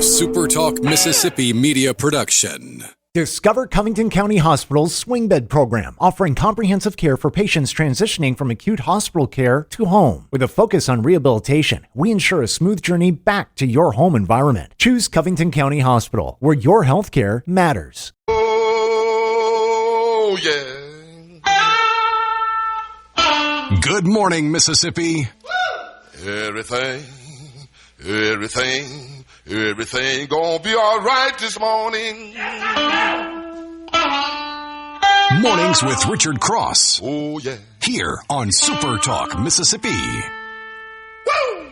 SuperTalk Mississippi media production. Discover Covington County Hospital's swing bed program, offering comprehensive care for patients transitioning from acute hospital care to home. With a focus on rehabilitation, we ensure a smooth journey back to your home environment. Choose Covington County Hospital, where your health care matters. Oh, yeah. Good morning, Mississippi. Everything gonna be all right this morning. Mornings with Richard Cross. Oh, yeah. Here on SuperTalk Mississippi. Woo!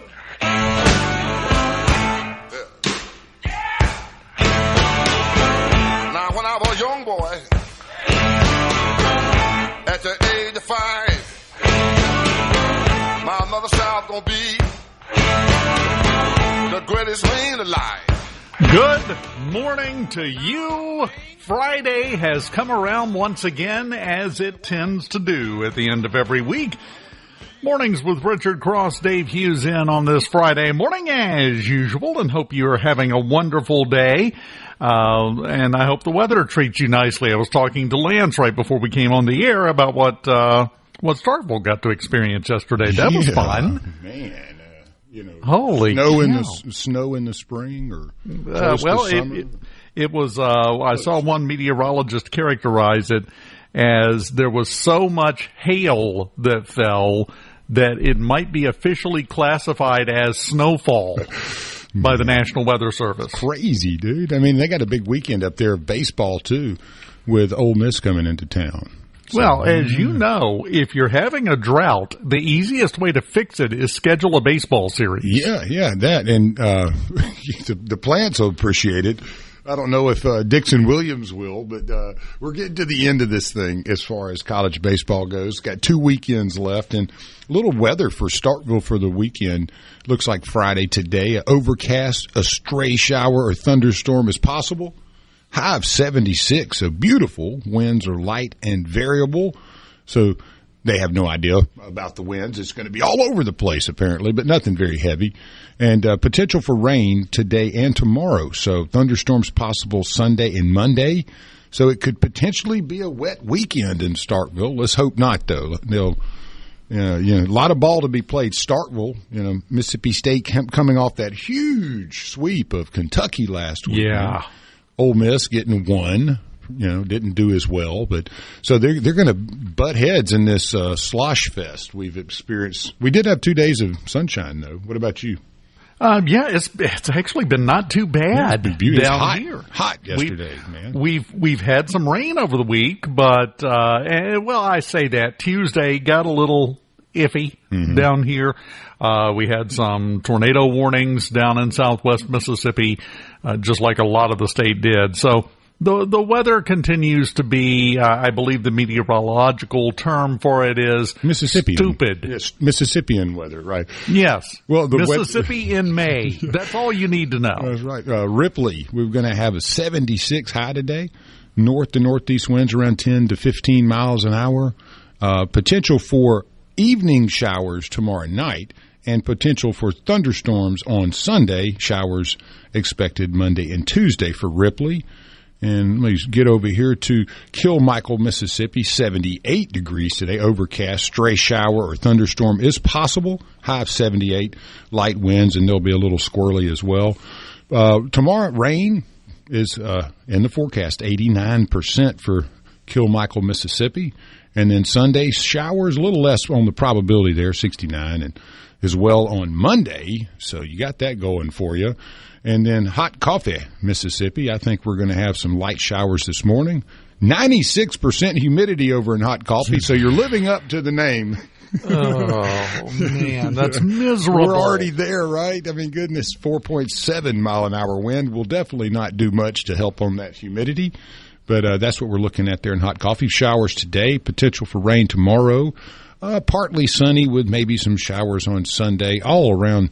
Now, when I was a young boy, at the age of 5, my mother said I was gonna be the greatest man alive. Good morning to you. Friday has come around once again, as it tends to do at the end of every week. Mornings with Richard Cross, Dave Hughes in on this Friday morning as usual, and hope you're having a wonderful day. And I hope the weather treats you nicely. I was talking to Lance right before we came on the air about what Starkville got to experience yesterday. That was fun. Man. Holy snow in the spring or it was. I saw one meteorologist characterize it as there was so much hail that fell that it might be officially classified as snowfall by the National Weather Service. Crazy, dude. I mean, they got a big weekend up there of baseball too, with Ole Miss coming into town. Well, as you know, if you're having a drought, the easiest way to fix it is schedule a baseball series. Yeah, that. And the plants will appreciate it. I don't know if Dixon Williams will, but we're getting to the end of this thing as far as college baseball goes. Got 2 weekends left, and a little weather for Starkville for the weekend. Looks like Friday today. Overcast, a stray shower or thunderstorm is possible. High of 76, so beautiful. Winds are light and variable, so they have no idea about the winds. It's going to be all over the place, apparently, but nothing very heavy. And potential for rain today and tomorrow, so thunderstorms possible Sunday and Monday. So it could potentially be a wet weekend in Starkville. Let's hope not, though. They'll, a lot of ball to be played. Starkville, Mississippi State coming off that huge sweep of Kentucky last week. Yeah. Ole Miss getting one, didn't do as well, but so they're going to butt heads in this slosh fest we've experienced. We did have 2 days of sunshine, though. What about you? It's actually been not too bad down here. Hot yesterday, man. We've had some rain over the week, but I say that Tuesday got a little iffy down here. We had some tornado warnings down in southwest Mississippi, just like a lot of the state did. So the weather continues to be, I believe the meteorological term for it is Mississippian. Stupid. Yes, Mississippian weather, right? Yes. Well, Mississippi in May. That's all you need to know. That's right. Ripley, we're going to have a 76 high today. North to northeast winds around 10 to 15 miles an hour. Potential for evening showers tomorrow night, and potential for thunderstorms on Sunday. Showers expected Monday and Tuesday for Ripley. And let me get over here to Kilmichael, Mississippi, 78 degrees today. Overcast, stray shower or thunderstorm is possible. High of 78, light winds, and they'll be a little squirrely as well. Tomorrow, rain is in the forecast, 89% for Kilmichael, Mississippi. And then Sunday, showers, a little less on the probability there, 69, and as well on Monday. So you got that going for you. And then Hot Coffee, Mississippi. I think we're going to have some light showers this morning. 96% humidity over in Hot Coffee, so you're living up to the name. Oh, man, that's miserable. We're already there, right? I mean, goodness, 4.7 mile an hour wind will definitely not do much to help on that humidity. But that's what we're looking at there in Hot Coffee. Showers today, potential for rain tomorrow. Partly sunny with maybe some showers on Sunday, all around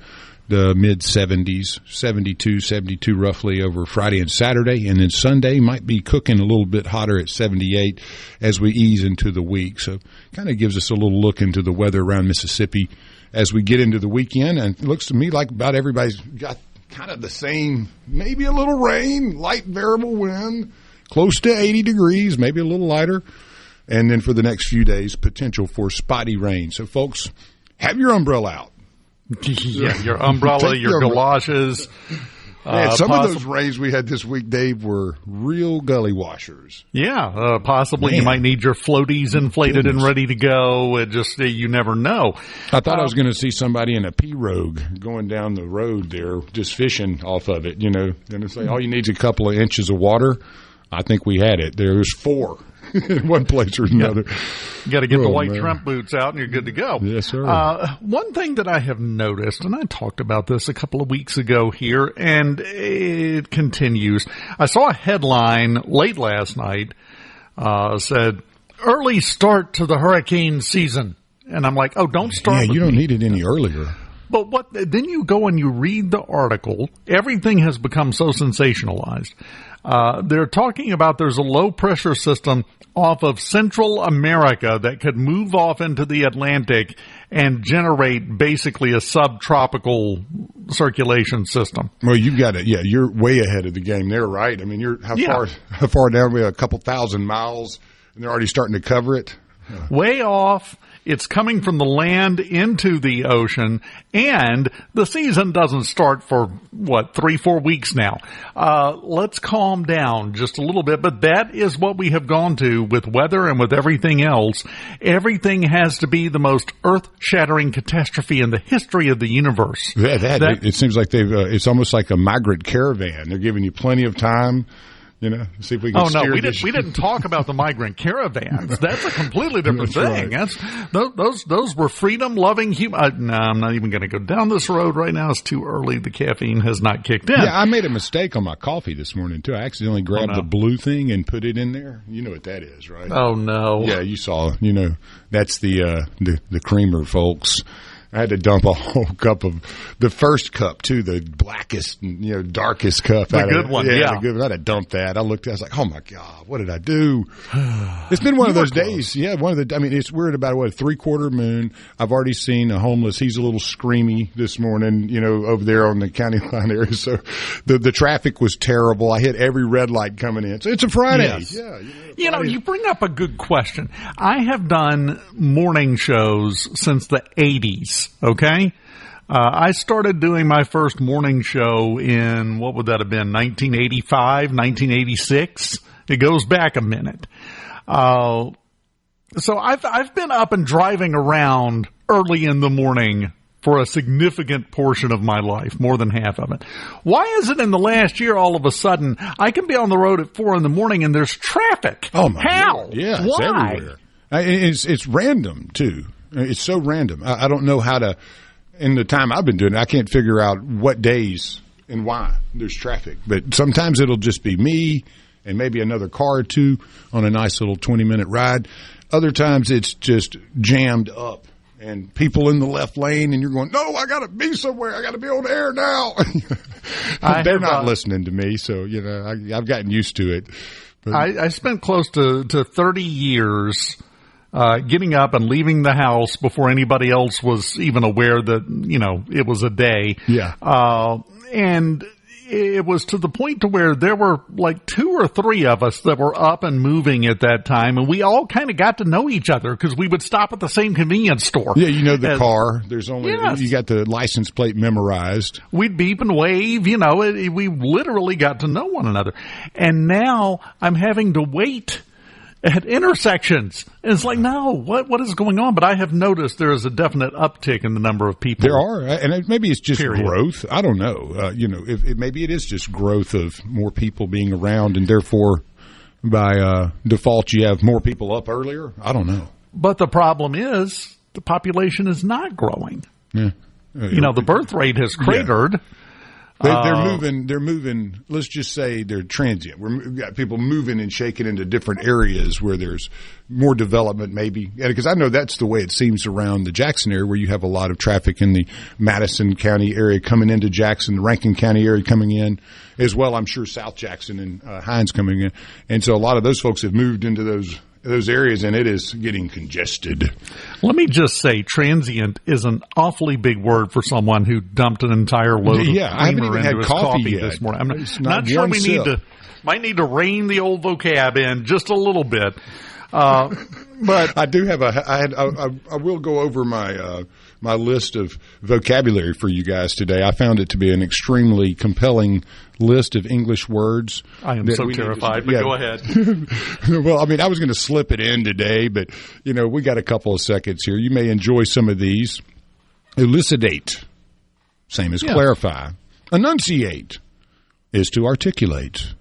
the mid-70s, 72 roughly over Friday and Saturday. And then Sunday might be cooking a little bit hotter at 78 as we ease into the week. So kind of gives us a little look into the weather around Mississippi as we get into the weekend. And it looks to me like about everybody's got kind of the same, maybe a little rain, light variable wind, close to 80 degrees, maybe a little lighter. And then for the next few days, potential for spotty rain. So, folks, have your umbrella out. Yeah, your umbrella, your galoshes. Some of those rains we had this week, Dave, were real gully washers. Yeah, possibly you might need your floaties inflated and ready to go. It just, you never know. I thought I was going to see somebody in a pirogue going down the road there, just fishing off of it, And it's like, all you need is a couple of inches of water. I think we had it. There was 4 in one place or another. You got to get the white shrimp boots out and you're good to go. Yes, sir. One thing that I have noticed, and I talked about this a couple of weeks ago here, and it continues. I saw a headline late last night, said, early start to the hurricane season. And I'm like, oh, don't start with you don't me. need it any earlier. But then you go and you read the article. Everything has become so sensationalized. They're talking about there's a low-pressure system off of Central America that could move off into the Atlantic and generate basically a subtropical circulation system. Well, you've got it. Yeah, you're way ahead of the game there, right? I mean, how far down? We have a couple thousand miles, and they're already starting to cover it. Way off. It's coming from the land into the ocean, and the season doesn't start for, 3-4 weeks now. Let's calm down just a little bit, but that is what we have gone to with weather and with everything else. Everything has to be the most earth-shattering catastrophe in the history of the universe. It seems like it's almost like a migrant caravan. They're giving you plenty of time. See if we can steer this. We didn't talk about the migrant caravans. That's a completely different thing. Right. Those were freedom-loving human. No, I'm not even going to go down this road right now. It's too early. The caffeine has not kicked in. Yeah, I made a mistake on my coffee this morning, too. I accidentally grabbed the blue thing and put it in there. You know what that is, right? Oh, no. Yeah, you saw. That's the creamer, folks. I had to dump a whole cup of the first cup too, the blackest, darkest cup. The good one, yeah. The good one. I had to dump that. I was like, oh my God, what did I do? It's been one of those days. Yeah, it's weird about a 3/4 moon. I've already seen a homeless. He's a little screamy this morning, over there on the county line area. So the traffic was terrible. I hit every red light coming in. So it's a Friday. Yes. Yeah. You bring up a good question. I have done morning shows since the 80s. Okay. I started doing my first morning show in, what would that have been, 1985, 1986? It goes back a minute. So I've been up and driving around early in the morning for a significant portion of my life, more than half of it. Why is it in the last year all of a sudden I can be on the road at 4 in the morning and there's traffic? Oh my How? God. Yeah, why? It's everywhere. It's random too. It's so random. I don't know how to. In the time I've been doing it, I can't figure out what days and why there's traffic. But sometimes it'll just be me and maybe another car or two on a nice little 20-minute ride. Other times it's just jammed up and people in the left lane, and you're going, no, I got to be somewhere. I got to be on the air now. They're not listening to me, so I've gotten used to it. But I spent close to 30 years getting up and leaving the house before anybody else was even aware that, it was a day. Yeah. And it was to the point to where there were like 2 or 3 of us that were up and moving at that time, and we all kind of got to know each other because we would stop at the same convenience store. Yeah, the car. There's only you got the license plate memorized. We'd beep and wave. We literally got to know one another. And now I'm having to wait at intersections. And it's like, no, what is going on? But I have noticed there is a definite uptick in the number of people. There are, and maybe it's just growth. I don't know. Maybe it is just growth of more people being around, and therefore, by default, you have more people up earlier. I don't know. But the problem is the population is not growing. Yeah. The birth rate has cratered. Yeah. They're moving. Let's just say they're transient. We've got people moving and shaking into different areas where there's more development, maybe. Because I know that's the way it seems around the Jackson area, where you have a lot of traffic in the Madison County area coming into Jackson, the Rankin County area coming in as well. I'm sure South Jackson and Hines coming in, and so a lot of those folks have moved into those those areas, and it is getting congested. Let me just say, transient is an awfully big word for someone who dumped an entire load of I haven't creamer even into had his coffee yet. this morning. I'm It's not sure we might need to rein the old vocab in just a little bit. But I do have I will go over my list of vocabulary for you guys today. I found it to be an extremely compelling list of English words. I am so terrified, but go ahead. Well, I mean, I was going to slip it in today, but, we got a couple of seconds here. You may enjoy some of these. Elucidate, same as clarify. Enunciate is to articulate.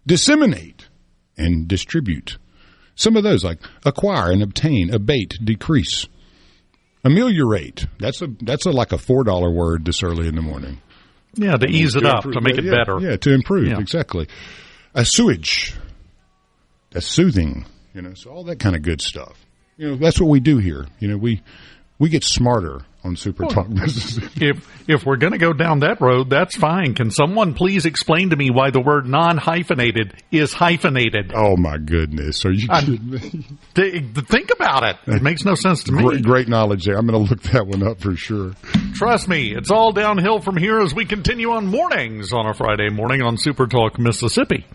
Disseminate and distribute. Some of those like acquire and obtain, abate, decrease. Ameliorate. That's like a $4 word this early in the morning. Yeah, to ease it up, to make it better. Yeah, to improve, exactly. Assuage. That's soothing, so all that kind of good stuff. That's what we do here. We get smarter on SuperTalk Mississippi. If we're going to go down that road, that's fine. Can someone please explain to me why the word non-hyphenated is hyphenated? Oh, my goodness. Are you kidding me? Think about it. It makes no sense to me. Great knowledge there. I'm going to look that one up for sure. Trust me, it's all downhill from here as we continue on mornings on a Friday morning on SuperTalk Mississippi.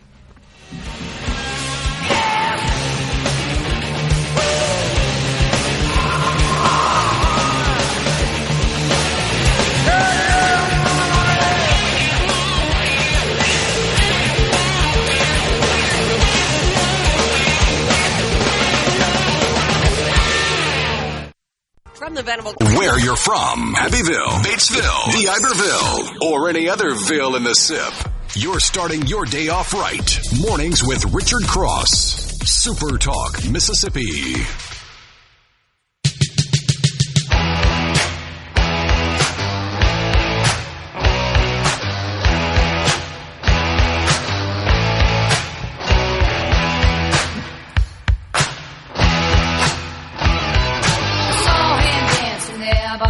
Where you're from, Abbeville, Batesville, DeIberville, or any other ville in the SIP. You're starting your day off right. Mornings with Richard Cross. Super Talk, Mississippi.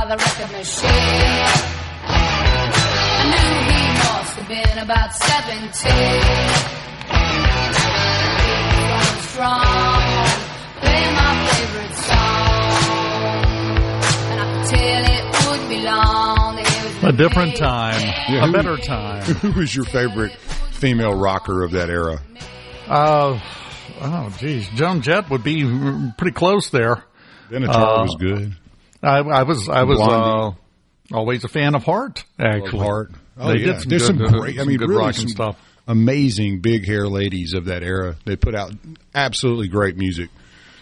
The record machine. I knew he must have been about 17. From strong, play my favorite song, and I could tell it would be long. A different time, a better time. Who was your favorite female rocker of that era? Joan Jett would be pretty close there. Benatar was good. I was always a fan of Heart, actually. Heart. Oh, they did some great, good really rocking stuff. Amazing big hair ladies of that era. They put out absolutely great music.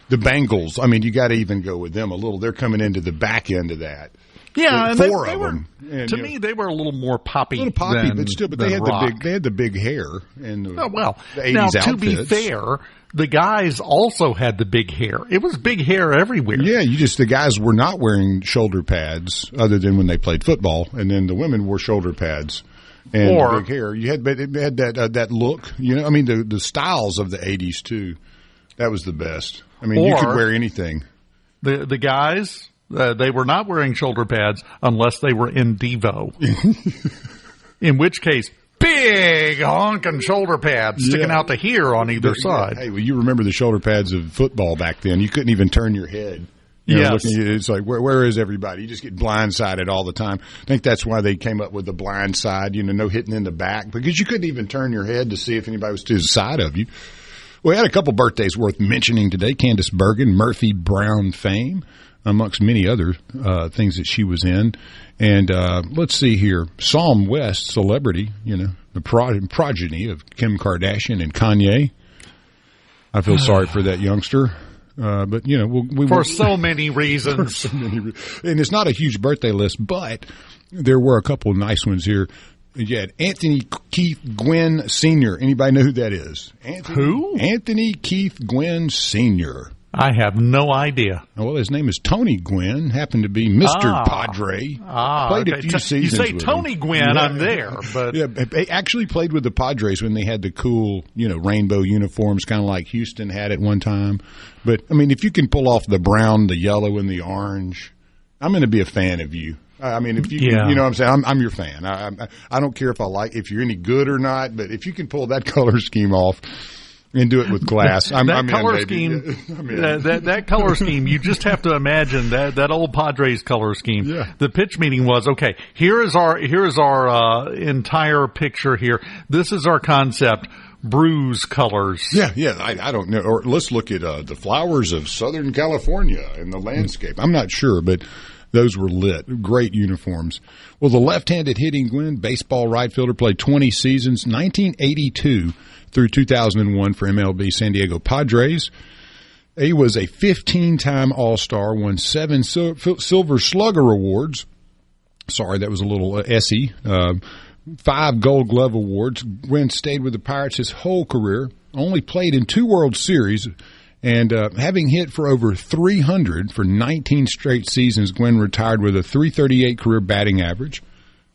The Bangles, you got to even go with them a little. They're coming into the back end of that. Yeah, and four of them. And, to me, they were a little more poppy. But they had the big hair and the 80s now, outfits. To be fair, the guys also had the big hair. It was big hair everywhere. Yeah, the guys were not wearing shoulder pads other than when they played football, and then the women wore shoulder pads and big hair. It had that look. The styles of the 80s too. That was the best. You could wear anything. The guys. They were not wearing shoulder pads unless they were in Devo. In which case, big honking shoulder pads sticking out to here on either side. Hey, well, you remember the shoulder pads of football back then. You couldn't even turn your head. Yes. It's like, where is everybody? You just get blindsided all the time. I think that's why they came up with the blind side, no hitting in the back, because you couldn't even turn your head to see if anybody was to the side of you. We had a couple birthdays worth mentioning today. Candace Bergen, Murphy Brown fame, amongst many other things that she was in. And let's see here. Psalm West, celebrity, the progeny of Kim Kardashian and Kanye. I feel sorry for that youngster. But, for so many reasons. And it's not a huge birthday list, but there were a couple of nice ones here. You had Anthony Keith Gwynn Sr. Anybody know who that is? Who? Anthony Keith Gwynn Sr. I have no idea. Well, his name is Tony Gwynn. Happened to be Mr. Padre. Played a few seasons. You say with Tony him. Gwynn, I'm there. But he actually played with the Padres when they had the cool, rainbow uniforms, kind of like Houston had at one time. But if you can pull off the brown, the yellow, and the orange, I'm going to be a fan of you. If you, you know what I'm saying, I'm your fan. I don't care if you're any good or not, but if you can pull that color scheme off, And do it with glass. That color scheme, you just have to imagine that old Padres color scheme. Yeah. The pitch meeting was, okay, here is our entire picture here. This is our concept. Bruise colors. Yeah. I don't know. Or let's look at the flowers of Southern California and the landscape. I'm not sure, but those were lit. Great uniforms. Well, the left-handed hitting Gwen, baseball right fielder, played 20 seasons, 1982 through 2001 for MLB San Diego Padres. He was a 15-time All-Star, won 7 Silver Slugger Awards. Sorry, that was a little essy. 5 Gold Glove Awards. Gwen stayed with the Pirates his whole career, only played in 2 World Series, and having hit for over 300 for 19 straight seasons, Gwen retired with a .338 career batting average.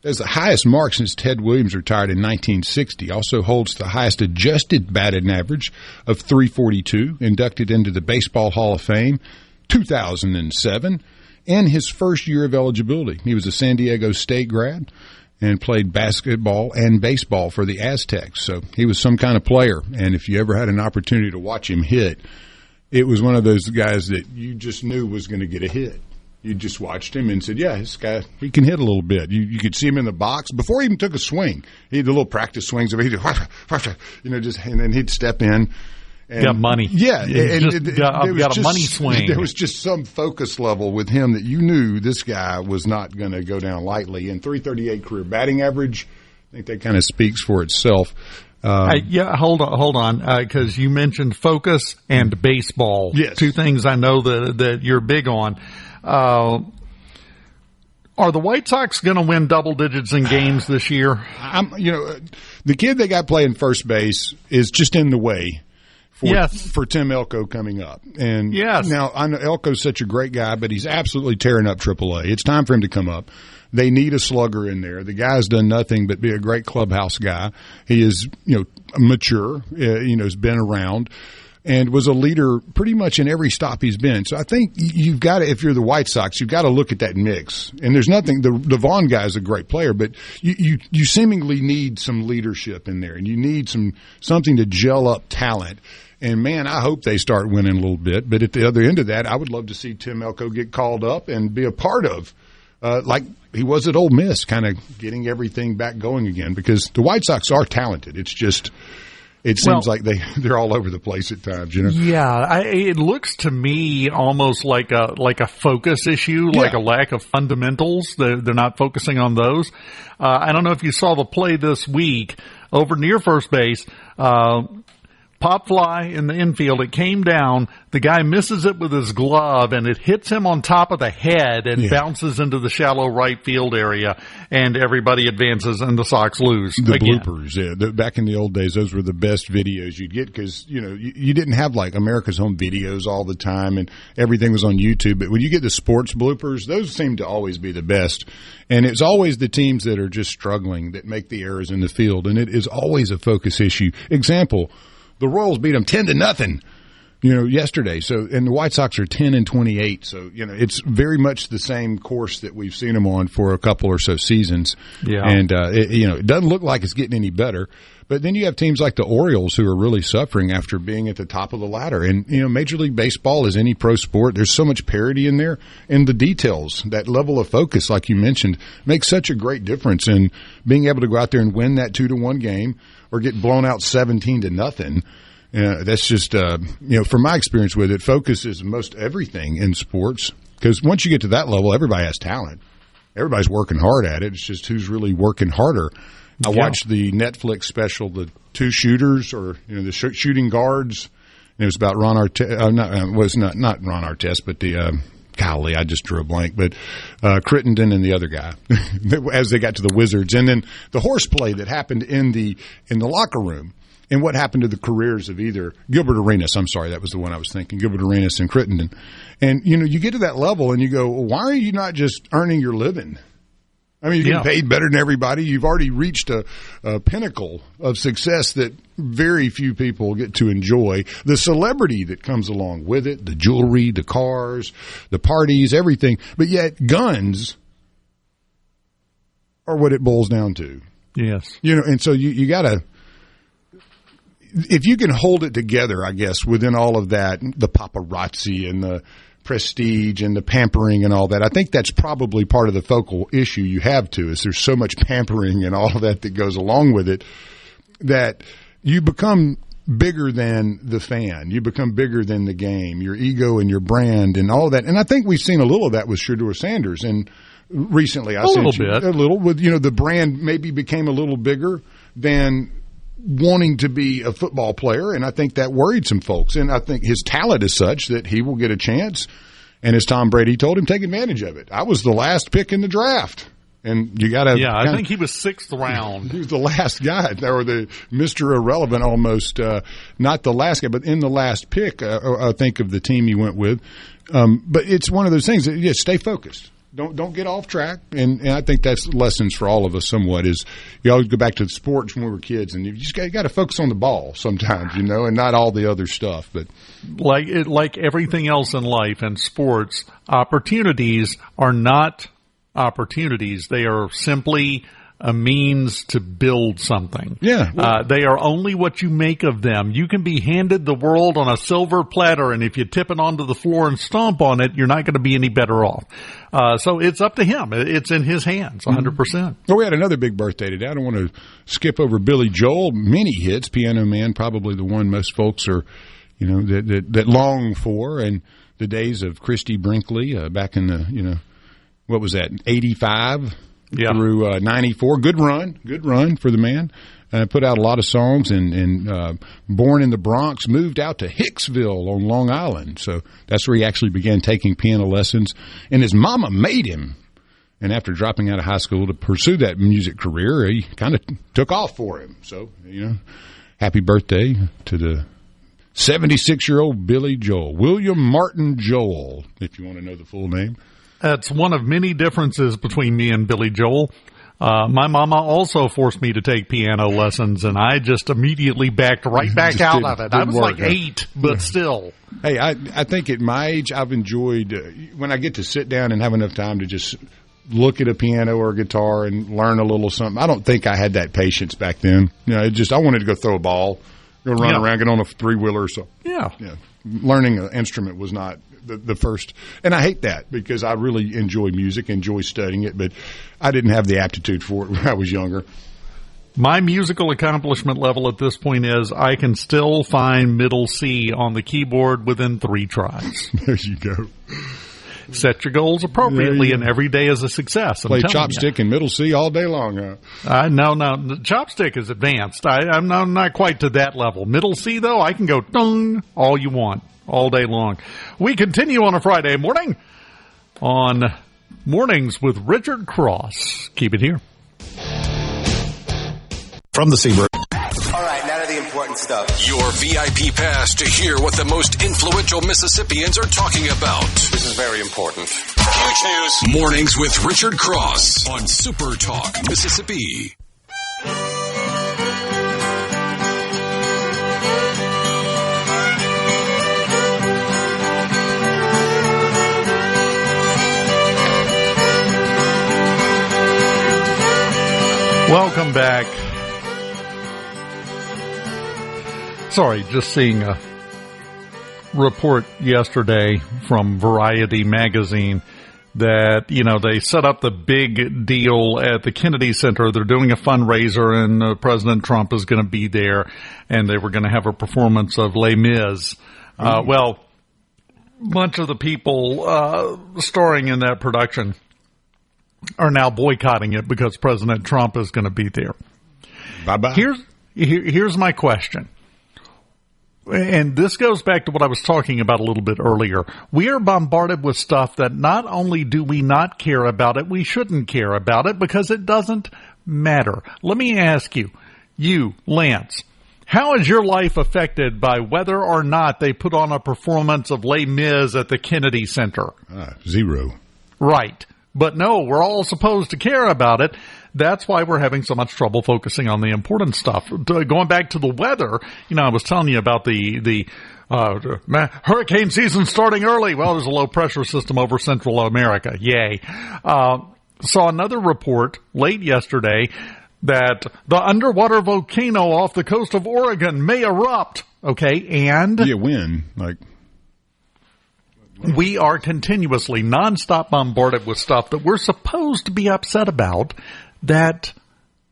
That's the highest mark since Ted Williams retired in 1960. Also holds the highest adjusted batting average of .342, inducted into the Baseball Hall of Fame 2007, and his first year of eligibility. He was a San Diego State grad and played basketball and baseball for the Aztecs. So he was some kind of player, and if you ever had an opportunity to watch him hit, it was one of those guys that you just knew was going to get a hit. You just watched him and said, yeah, this guy, he can hit a little bit. You could see him in the box before he even took a swing. He had the little practice swings. He'd and then he'd step in. And, got money. Yeah. I've got a money swing. There was just some focus level with him that you knew this guy was not going to go down lightly. And .338 career batting average, I think that kind of speaks for itself. Hold on, because you mentioned focus and baseball. Yes. 2 things I know that you're big on. Are the White Sox going to win double digits in games this year? The kid they got playing first base is just in the way for Tim Elko coming up. And now I know Elko's such a great guy, but he's absolutely tearing up AAA. It's time for him to come up. They need a slugger in there. The guy's done nothing but be a great clubhouse guy. He is, mature, has been around, and was a leader pretty much in every stop he's been. So I think you've got to, if you're the White Sox, you've got to look at that mix. And there's nothing, the Vaughn guy is a great player, but you seemingly need some leadership in there, and you need something to gel up talent. And, man, I hope they start winning a little bit. But at the other end of that, I would love to see Tim Elko get called up and be a part of, like he was at Ole Miss, kind of getting everything back going again, because the White Sox are talented. It's just – it seems like they're all over the place at times, Yeah, it looks to me almost like a focus issue, like a lack of fundamentals. They're not focusing on those. I don't know if you saw the play this week over near first base. Pop fly in the infield. It came down. The guy misses it with his glove, and it hits him on top of the head and bounces into the shallow right field area, and everybody advances, and the Sox lose. The again. Bloopers, back in the old days, those were the best videos you'd get because, you didn't have like America's Home Videos all the time, and everything was on YouTube. But when you get the sports bloopers, those seem to always be the best. And it's always the teams that are just struggling that make the errors in the field, and it is always a focus issue. Example, the Royals beat them 10-0, yesterday. So, and the White Sox are 10-28. So, it's very much the same course that we've seen them on for a couple or so seasons. Yeah. And, it doesn't look like it's getting any better. But then you have teams like the Orioles who are really suffering after being at the top of the ladder. And, Major League Baseball is any pro sport. There's so much parity in there. And the details, that level of focus, like you mentioned, makes such a great difference in being able to go out there and win that 2-1 game or get blown out 17-0. That's just, from my experience with it, focus is most everything in sports. Because once you get to that level, everybody has talent. Everybody's working hard at it. It's just who's really working harder. I watched the Netflix special, The Two Shooters, or the shooting guards. And it was about Ron Artest. Not Ron Artest, but the golly, I just drew a blank. But Crittenden and the other guy, as they got to the Wizards, and then the horseplay that happened in the locker room. And what happened to the careers of either Gilbert Arenas, I'm sorry, that was the one I was thinking, Gilbert Arenas and Crittenden. And, you get to that level and you go, well, why are you not just earning your living? I mean, you're getting paid better than everybody. You've already reached a pinnacle of success that very few people get to enjoy. The celebrity that comes along with it, the jewelry, the cars, the parties, everything. But yet guns are what it boils down to. Yes. And so you got to – if you can hold it together, I guess, within all of that, the paparazzi and the prestige and the pampering and all that, I think that's probably part of the focal issue you have too, is there's so much pampering and all of that goes along with it that you become bigger than the fan. You become bigger than the game, your ego and your brand and all that. And I think we've seen a little of that with Shedeur Sanders. And recently I sent you a little with, the brand maybe became a little bigger than wanting to be a football player, and I think that worried some folks. And I think his talent is such that he will get a chance. And as Tom Brady told him, take advantage of it. I was the last pick in the draft, and you got to. Yeah, I think he was 6th round. He was the last guy, or the Mr. Irrelevant almost. Not the last guy, but in the last pick, I think of the team he went with. But it's one of those things that stay focused. Don't get off track, and I think that's lessons for all of us somewhat, is you always go back to the sports when we were kids, and you just got to focus on the ball sometimes, and not all the other stuff. But like everything else in life and sports, opportunities are not opportunities. They are simply a means to build something. Yeah. They are only what you make of them. You can be handed the world on a silver platter, and if you tip it onto the floor and stomp on it, you're not going to be any better off. So it's up to him. It's in his hands, 100%. Well, we had another big birthday today. I don't want to skip over Billy Joel. Many hits, Piano Man, probably the one most folks are, that long for, and the days of Christy Brinkley back in the, what was that, 85? Yeah. Through 94. Good run for the man. Put out a lot of songs and born in the Bronx, moved out to Hicksville on Long Island. So that's where he actually began taking piano lessons. And his mama made him. And after dropping out of high school to pursue that music career, he kind of took off for him. So, happy birthday to the 76-year-old Billy Joel. William Martin Joel, if you want to know the full name. That's one of many differences between me and Billy Joel. My mama also forced me to take piano lessons, and I just immediately backed right back out of it. I was like 8, but still. Hey, I think at my age, I've enjoyed when I get to sit down and have enough time to just look at a piano or a guitar and learn a little something. I don't think I had that patience back then. I wanted to go throw a ball, go run around, get on a 3-wheeler or something. Yeah. Learning an instrument was not the first, and I hate that because I really enjoy music, enjoy studying it, but I didn't have the aptitude for it when I was younger. My musical accomplishment level at this point is I can still find middle C on the keyboard within 3 tries. There you go. Set your goals appropriately, and every day is a success. Play chopstick and middle C all day long, huh? No, the chopstick is advanced. I'm not quite to that level. Middle C, though, I can go dong all you want, all day long. We continue on a Friday morning on Mornings with Richard Cross. Keep it here. From the Seabird. All right, now to the important stuff. Your VIP pass to hear what the most influential Mississippians are talking about. This is very important. Huge news. Mornings with Richard Cross on SuperTalk, Mississippi. Welcome back. Sorry, just seeing a report yesterday from Variety magazine that, they set up the big deal at the Kennedy Center. They're doing a fundraiser, and President Trump is going to be there, and they were going to have a performance of Les Mis. Well, a bunch of the people starring in that production are now boycotting it because President Trump is going to be there. Bye-bye. Here's my question. And this goes back to what I was talking about a little bit earlier. We are bombarded with stuff that not only do we not care about it, we shouldn't care about it because it doesn't matter. Let me ask you, Lance, how is your life affected by whether or not they put on a performance of Les Mis at the Kennedy Center? 0. Right. But no, we're all supposed to care about it. That's why we're having so much trouble focusing on the important stuff. Going back to the weather, I was telling you about the hurricane season starting early. Well, there's a low pressure system over Central America. Yay. Saw another report late yesterday that the underwater volcano off the coast of Oregon may erupt. Okay, and Yeah, when? Like, we are continuously, nonstop bombarded with stuff that we're supposed to be upset about that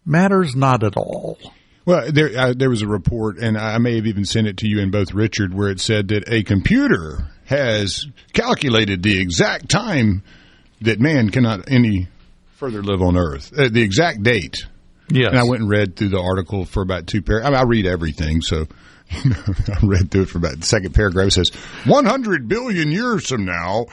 matters not at all. well, there was a report, and I may have even sent it to you and both, Richard, where it said that a computer has calculated the exact time that man cannot any further live on Earth, the exact date. Yes. And I went and read through the article for about 2 paragraphs. I read everything, so I read through it for about the second paragraph. It says, 100 billion years from now,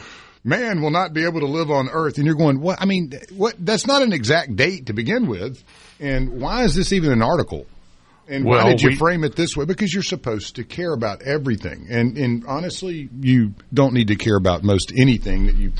man will not be able to live on Earth. And you're going, what? I mean, what? That's not an exact date to begin with. And why is this even an article? And Well, why did you we- frame it this way? Because you're supposed to care about everything. And honestly, you don't need to care about most anything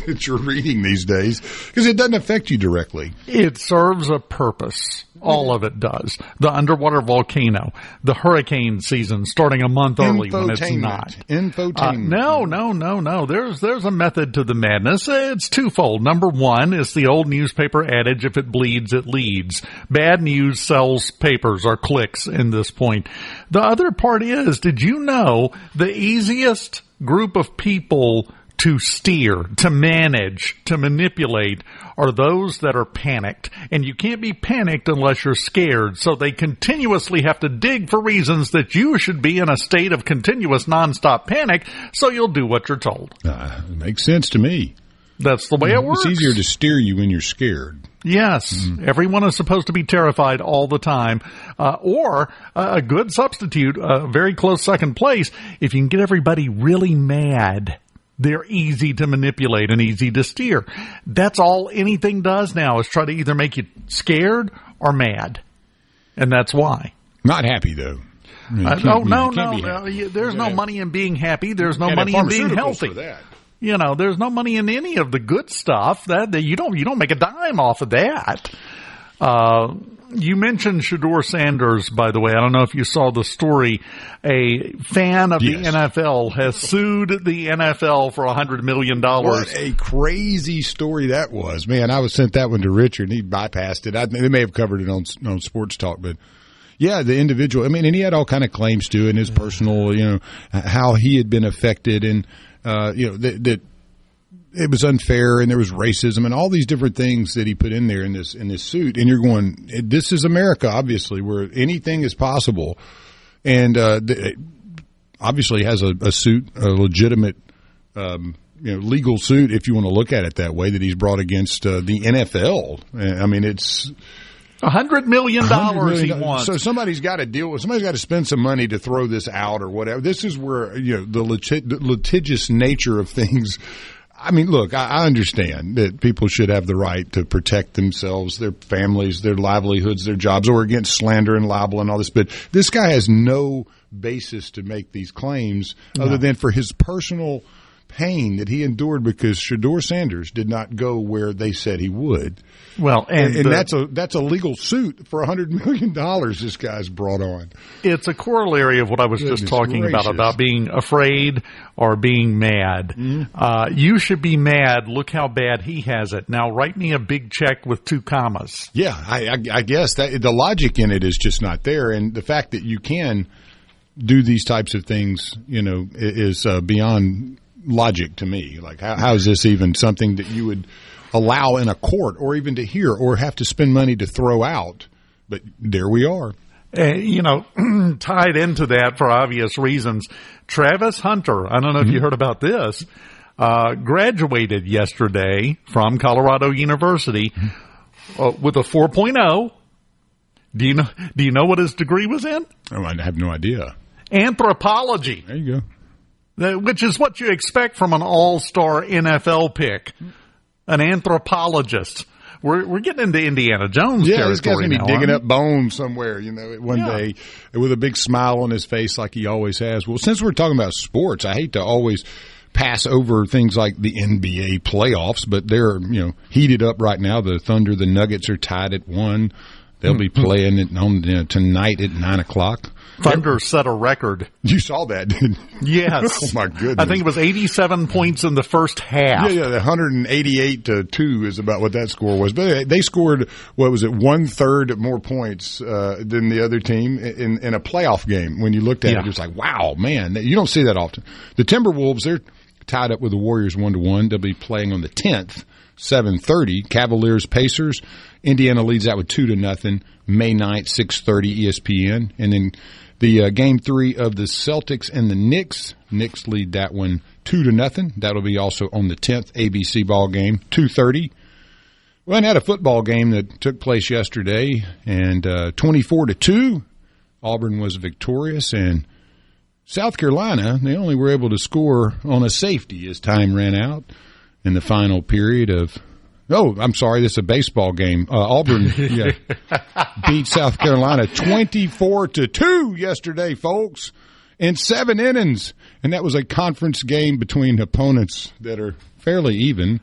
that you're reading these days because it doesn't affect you directly. It serves a purpose. All of it does. The underwater volcano, the hurricane season starting a month early when it's not. Infotainment. No. There's a method to the madness. It's twofold. Number one is the old newspaper adage, if it bleeds, it leads. Bad news sells papers or clicks in this point. The other part is, did you know the easiest group of people to steer, to manage, to manipulate are those that are panicked. And you can't be panicked unless you're scared. So they continuously have to dig for reasons that you should be in a state of continuous nonstop panic, so you'll do what you're told. It makes sense to me. That's the way it works. It's easier to steer you when you're scared. Yes, everyone is supposed to be terrified all the time. Or a good substitute, a very close second place, if you can get everybody really mad. They're easy to manipulate and easy to steer. That's all anything does now is try to either make you scared or mad. And that's why. Not happy, though. No. There's no money in being happy. There's no money in being healthy. You know, there's no money in any of the good stuff. That you don't make a dime off of that. You mentioned Shedeur Sanders, by the way. I don't know if you saw the story. A fan of the NFL has sued the NFL for $100 million. What a crazy story that was. Man, I was sent that one to Richard, and he bypassed it. They may have covered it on Sports Talk, but yeah, the individual. I mean, and he had all kind of claims to it, and his personal, how he had been affected, and that it was unfair and there was racism and all these different things that he put in there in this suit. And you're going, this is America, obviously, where anything is possible. And obviously has a suit, a legitimate, legal suit, if you want to look at it that way, that he's brought against the NFL. I mean, it's $100 million he wants. So somebody's got to deal with. Somebody's got to spend some money to throw this out or whatever. This is where the litigious nature of things. I mean, look, I understand that people should have the right to protect themselves, their families, their livelihoods, their jobs, or against slander and libel and all this. But this guy has no basis to make these claims other than for his personal pain that he endured because Shedeur Sanders did not go where they said he would. Well, and that's a legal suit for $100 million this guy's brought on. It's a corollary of what I was just talking about being afraid or being mad. Mm-hmm. You should be mad. Look how bad he has it. Now write me a big check with 2 commas. Yeah, I guess that the logic in it is just not there. And the fact that you can do these types of things, is beyond logic to me. Like, how is this even something that you would allow in a court or even to hear or have to spend money to throw out? But there we are. Tied into that for obvious reasons, Travis Hunter, I don't know if you heard about this, graduated yesterday from Colorado University with a 4.0. Do you know what his degree was in? Oh, I have no idea. Anthropology. There you go. Which is what you expect from an all-star NFL pick, an anthropologist. We're getting into Indiana Jones territory. This guy's going to be digging up bones somewhere, one day with a big smile on his face like he always has. Well, since we're talking about sports, I hate to always pass over things like the NBA playoffs, but they're, heated up right now. The Thunder, the Nuggets are tied at 1. They'll be playing it on tonight at 9 o'clock. Thunder set a record. You saw that, didn't you? Yes. Oh, my goodness. I think it was 87 points in the first half. Yeah, 188-2 is about what that score was. But they scored, what was it, 1/3 more points than the other team in a playoff game. When you looked at it, it was like, wow, man, you don't see that often. The Timberwolves, they're tied up with the Warriors 1-1. They'll be playing on the 10th, 7:30. Cavaliers, Pacers. Indiana leads that with 2-0. May 9th, 6:30 ESPN. And then the game 3 of the Celtics and the Knicks. Knicks lead that one 2-0. That'll be also on the 10th ABC ball game, 2:30. Well, I had a football game that took place yesterday, and 24-2, Auburn was victorious, and South Carolina, they only were able to score on a safety as time ran out in the final period of. Oh, I'm sorry, this is a baseball game. Auburn beat South Carolina 24-2 yesterday, folks, in 7 innings. And that was a conference game between opponents that are fairly even.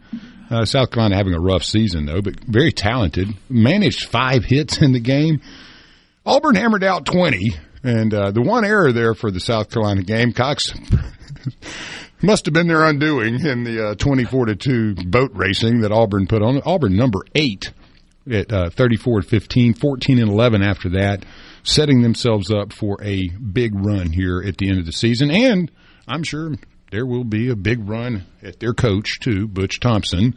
South Carolina having a rough season, though, but very talented. Managed 5 hits in the game. Auburn hammered out 20. And the one error there for the South Carolina Gamecocks must have been their undoing in the 24-2 boat racing that Auburn put on. Auburn number 8 at 34-15, 14-11 after that, setting themselves up for a big run here at the end of the season. And I'm sure there will be a big run at their coach, too, Butch Thompson.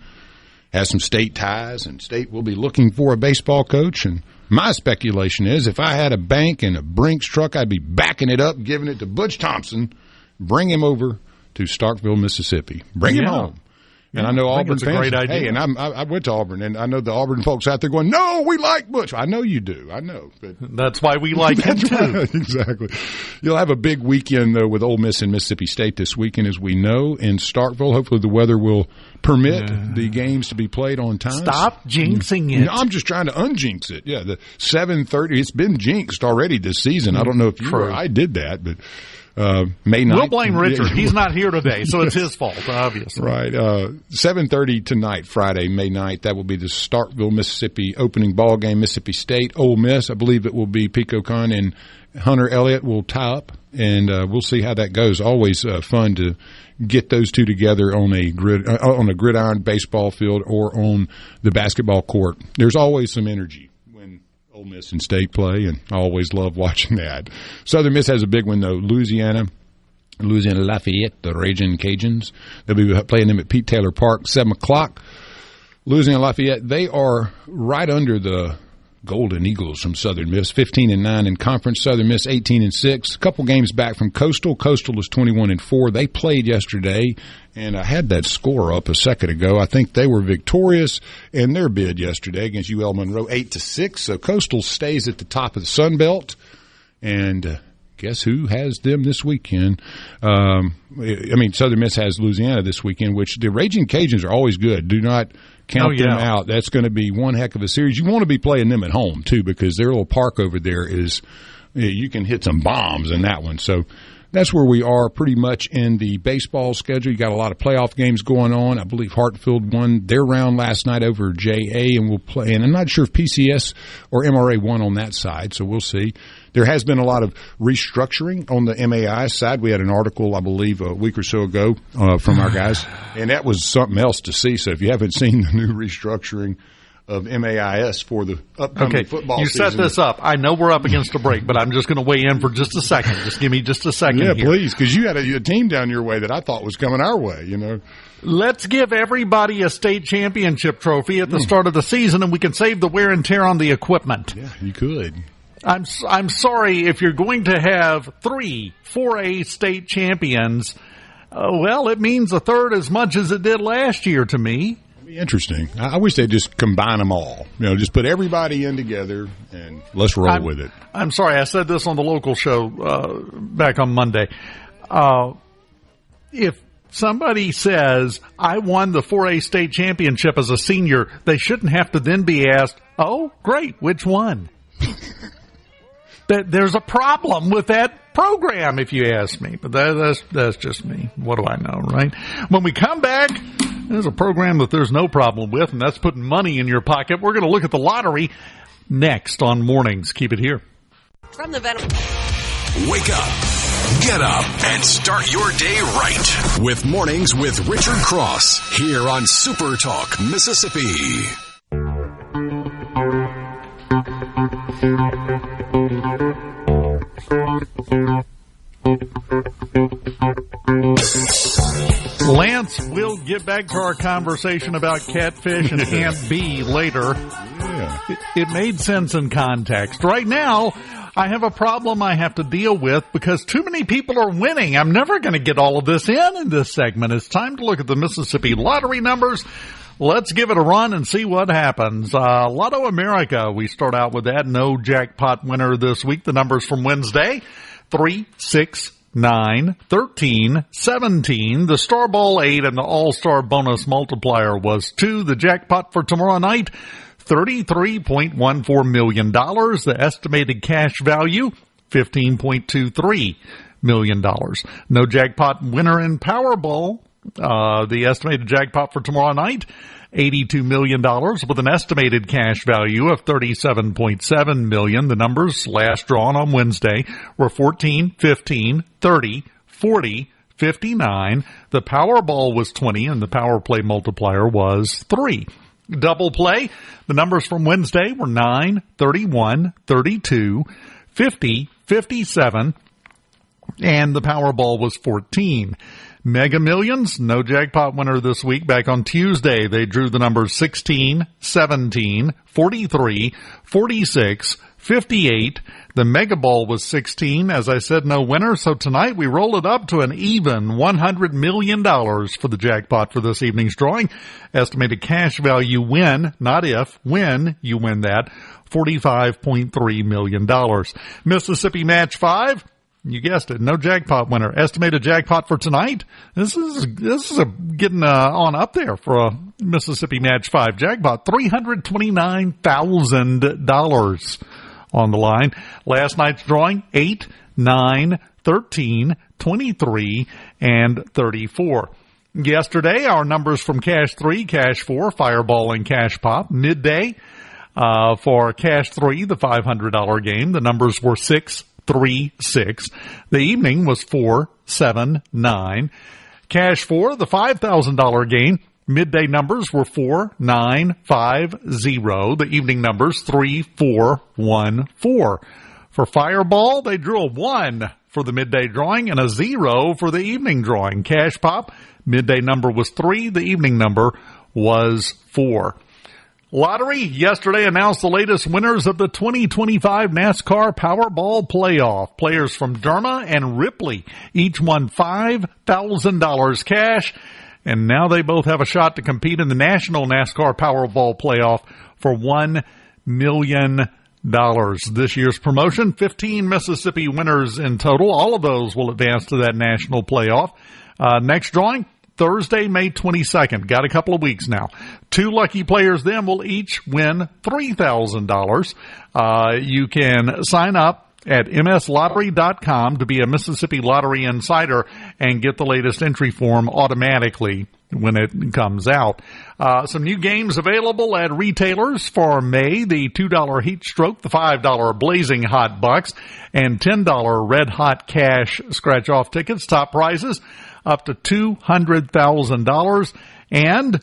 Has some state ties, and state will be looking for a baseball coach. And my speculation is if I had a bank and a Brinks truck, I'd be backing it up, giving it to Butch Thompson, bring him over to Starkville, Mississippi. Bring him home. And I know Auburn fans. Great idea. Hey, and I went to Auburn, and I know the Auburn folks out there going, no, we like Butch. I know you do. I know. But that's why we like him, too. Right, exactly. You'll have a big weekend, though, with Ole Miss and Mississippi State this weekend, as we know, in Starkville. Hopefully the weather will permit the games to be played on time. Stop jinxing it. No, I'm just trying to unjinx it. Yeah, the 7:30. It's been jinxed already this season. I don't know if you or I did that, but May 9th. We'll blame Richard. He's not here today, so it's his fault, obviously. Right. 7:30 tonight, Friday, May 9th. That will be the Starkville, Mississippi opening ball game. Mississippi State, Ole Miss. I believe it will be Pico Khan and Hunter Elliott will tie up, and we'll see how that goes. Always fun to get those two together on a gridiron baseball field or on the basketball court. There's always some energy when Ole Miss and State play, and I always love watching that. Southern Miss has a big one, though. Louisiana Lafayette, the Raging Cajuns. They'll be playing them at Pete Taylor Park, 7 o'clock. Louisiana Lafayette, they are right under the Golden Eagles from Southern Miss, 15-9 in conference. Southern Miss 18-6. A couple games back from Coastal. Coastal was 21-4. They played yesterday, and I had that score up a second ago. I think they were victorious in their bid yesterday against UL Monroe, 8-6. So Coastal stays at the top of the Sun Belt, and guess who has them this weekend? Southern Miss has Louisiana this weekend, which the Raging Cajuns are always good. Do not count them out. That's going to be one heck of a series. You want to be playing them at home, too, because their little park over there is you can hit some bombs in that one. So that's where we are pretty much in the baseball schedule. You got a lot of playoff games going on. I believe Hartfield won their round last night over JA, and we'll play. And I'm not sure if PCS or MRA won on that side, so we'll see. There has been a lot of restructuring on the MAI side. We had an article, I believe, a week or so ago from our guys, and that was something else to see. So if you haven't seen the new restructuring of MAIS for the upcoming football season. You set this up. I know we're up against a break, but I'm just going to weigh in for just a second. Just give me just a second here. Yeah, please, because you had a team down your way that I thought was coming our way, you know. Let's give everybody a state championship trophy at the start of the season, and we can save the wear and tear on the equipment. Yeah, you could. I'm sorry if you're going to have 3 4A state champions. Well, it means a third as much as it did last year to me. Interesting. I wish they'd just combine them all. You know, just put everybody in together and let's roll with it. I'm sorry. I said this on the local show back on Monday. If somebody says, I won the 4A state championship as a senior, they shouldn't have to then be asked, oh, great, which one? There's a problem with that program, if you ask me. But that's just me. What do I know, right? When we come back, there's a program that there's no problem with, and that's putting money in your pocket. We're going to look at the lottery. next on Mornings. Keep it here. From the Venom. Wake up, get up, and start your day right with Mornings with Richard Cross here on Super Talk, Mississippi. Lance, we'll get back to our conversation about catfish and Aunt B later. Yeah. It made sense in context. Right now, I have a problem I have to deal with because too many people are winning. I'm never going to get all of this in this segment. It's time to look at the Mississippi lottery numbers. Let's give it a run and see what happens. Lotto America, we start out with that. No jackpot winner this week. The numbers from Wednesday, 3, 6, 9, 13, 17. The Star Ball 8 and the All-Star bonus multiplier was 2. The jackpot for tomorrow night, $33.14 million. The estimated cash value, $15.23 million. No jackpot winner in Powerball. The estimated jackpot for tomorrow night, $82 million with an estimated cash value of $37.7 million. The numbers last drawn on Wednesday were 14, 15, 30, 40, 59. The Powerball was 20 and the Power Play multiplier was 3. Double play, the numbers from Wednesday were 9, 31, 32, 50, 57, and the Powerball was 14. Mega Millions, no jackpot winner this week. Back on Tuesday, they drew the numbers 16, 17, 43, 46, 58. The Mega Ball was 16. As I said, no winner. So tonight we roll it up to an even $100 million for the jackpot for this evening's drawing. Estimated cash value when, not if, when you win that, $45.3 million. Mississippi Match 5. You guessed it, no jackpot winner. Estimated jackpot for tonight. This is getting on up there for a Mississippi Match 5 jackpot. $329,000 on the line. Last night's drawing, 8, 9, 13, 23, and 34. Yesterday, our numbers from Cash 3, Cash 4, Fireball, and Cash Pop. Midday for Cash 3, the $500 game, the numbers were 6, 3, 6. The evening was 4, 7, 9. Cash 4, the $5,000 game, midday numbers were 4, 9, 5, 0. The evening numbers 3, 4, 1, 4. For Fireball, they drew a 1 for the midday drawing and a 0 for the evening drawing. Cash Pop, midday number was 3. The evening number was 4. Lottery yesterday announced the latest winners of the 2025 NASCAR Powerball Playoff. Players from Derma and Ripley each won $5,000 cash, and now they both have a shot to compete in the National NASCAR Powerball Playoff for $1 million. This year's promotion, 15 Mississippi winners in total. All of those will advance to that national playoff. Next drawing, Thursday, May 22nd. Got a couple of weeks now. 2 lucky players then will each win $3,000. You can sign up at mslottery.com to be a Mississippi Lottery insider and get the latest entry form automatically when it comes out. Some new games available at retailers for May. The $2 Heat Stroke, the $5 Blazing Hot Bucks, and $10 Red Hot Cash scratch-off tickets. Top prizes up to $200,000. And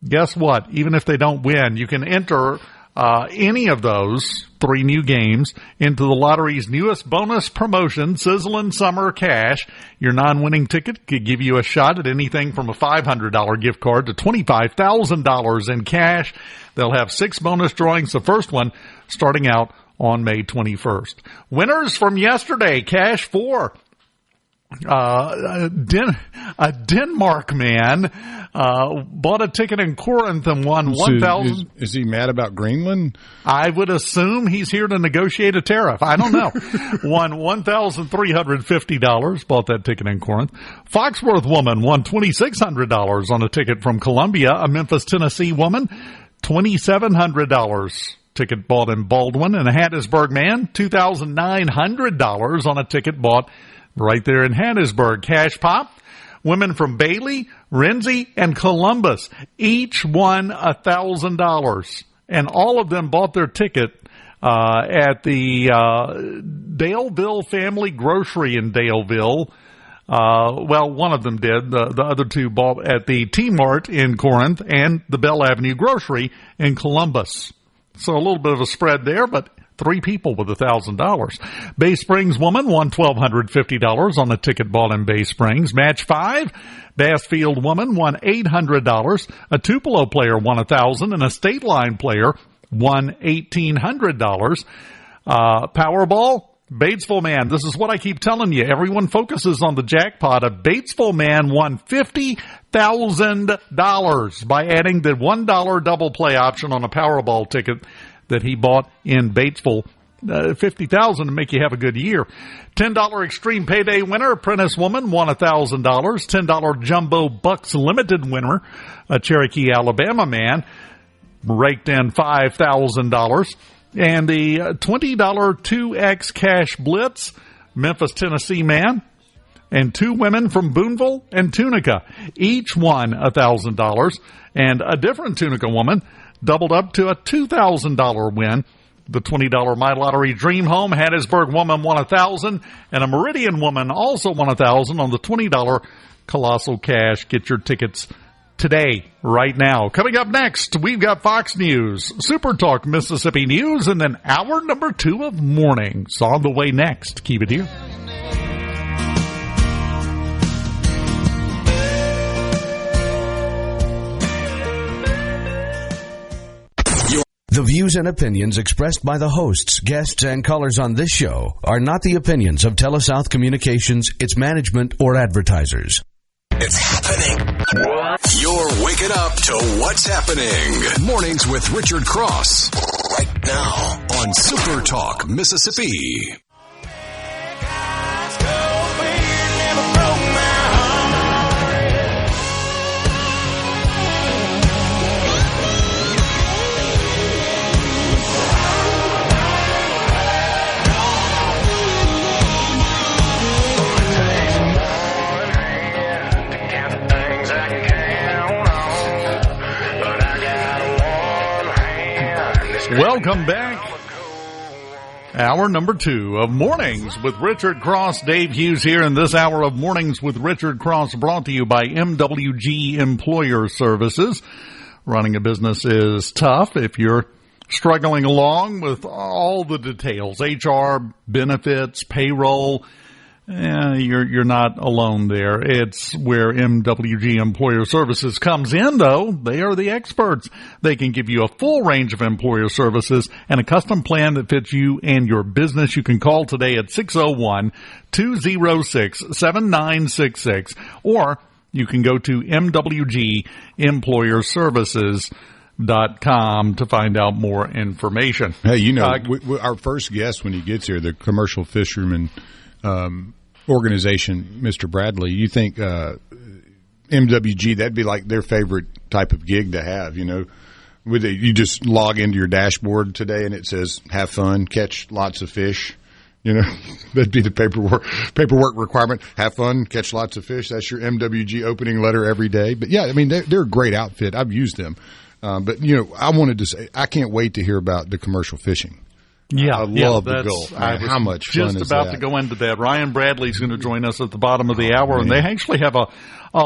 guess what? Even if they don't win, you can enter any of those 3 new games into the lottery's newest bonus promotion, Sizzlin' Summer Cash. Your non-winning ticket could give you a shot at anything from a $500 gift card to $25,000 in cash. They'll have 6 bonus drawings, the first one starting out on May 21st. Winners from yesterday, Cash 4. A Denmark man bought a ticket in Corinth and won $1,000. Is he mad about Greenland? I would assume he's here to negotiate a tariff. I don't know. Won $1,350. Bought that ticket in Corinth. Foxworth woman won $2,600 on a ticket from Columbia. A Memphis, Tennessee woman, $2,700. Ticket bought in Baldwin. And a Hattiesburg man, $2,900 on a ticket bought right there in Hattiesburg. Cash Pop, women from Bailey, Renzi, and Columbus each won $1,000 and all of them bought their ticket at the Daleville Family Grocery in Daleville. Well, one of them did. The other two bought at the T-Mart in Corinth and the Bell Avenue Grocery in Columbus. So a little bit of a spread there, but 3 people with $1,000. Bay Springs woman won $1,250 on a ticket bought in Bay Springs. Match 5, Bassfield woman won $800. A Tupelo player won $1,000, and a State Line player won $1,800. Powerball, Batesville man. This is what I keep telling you. Everyone focuses on the jackpot. A Batesville man won $50,000 by adding the $1 double play option on a Powerball ticket that he bought in Batesville. $50,000 to make you have a good year. $10 extreme payday winner, Apprentice woman, won $1,000. $10 jumbo bucks limited winner, a Cherokee, Alabama man, raked in $5,000. And the $20 2X cash blitz, Memphis, Tennessee man, and 2 women from Boonville and Tunica, each won $1,000. And a different Tunica woman doubled up to a $2,000 win. The $20 My Lottery Dream Home Hattiesburg woman won $1,000, and a Meridian woman also won $1,000 on the $20 Colossal Cash. Get your tickets today, right now. Coming up next, we've got Fox News, SuperTalk Mississippi News, and then hour number 2 of Mornings on the way next. Keep it here. The views and opinions expressed by the hosts, guests, and callers on this show are not the opinions of TeleSouth Communications, its management, or advertisers. It's happening. You're waking up to what's happening. Mornings with Richard Cross. Right now on Super Talk, Mississippi. Welcome back. Hour number 2 of Mornings with Richard Cross. Dave Hughes here in this hour of Mornings with Richard Cross, brought to you by MWG Employer Services. Running a business is tough. If you're struggling along with all the details, HR, benefits, payroll, you're not alone there. It's where MWG Employer Services comes in, though. They are the experts. They can give you a full range of employer services and a custom plan that fits you and your business. You can call today at 601-206-7966, or you can go to MWGEmployerServices.com to find out more information. Hey, our first guest when he gets here, the commercial fisherman organization, Mr. Bradley, you think MWG, that'd be like their favorite type of gig to have, you just log into your dashboard today and it says, have fun, catch lots of fish. That'd be the paperwork requirement. Have fun, catch lots of fish. That's your MWG opening letter every day. But yeah, I mean, they're a great outfit. I've used them. But I wanted to say, I can't wait to hear about the commercial fishing. Yeah, I love the goal. How much fun is that? Just about to go into that. Ryan Bradley's going to join us at the bottom of the hour, and they actually have a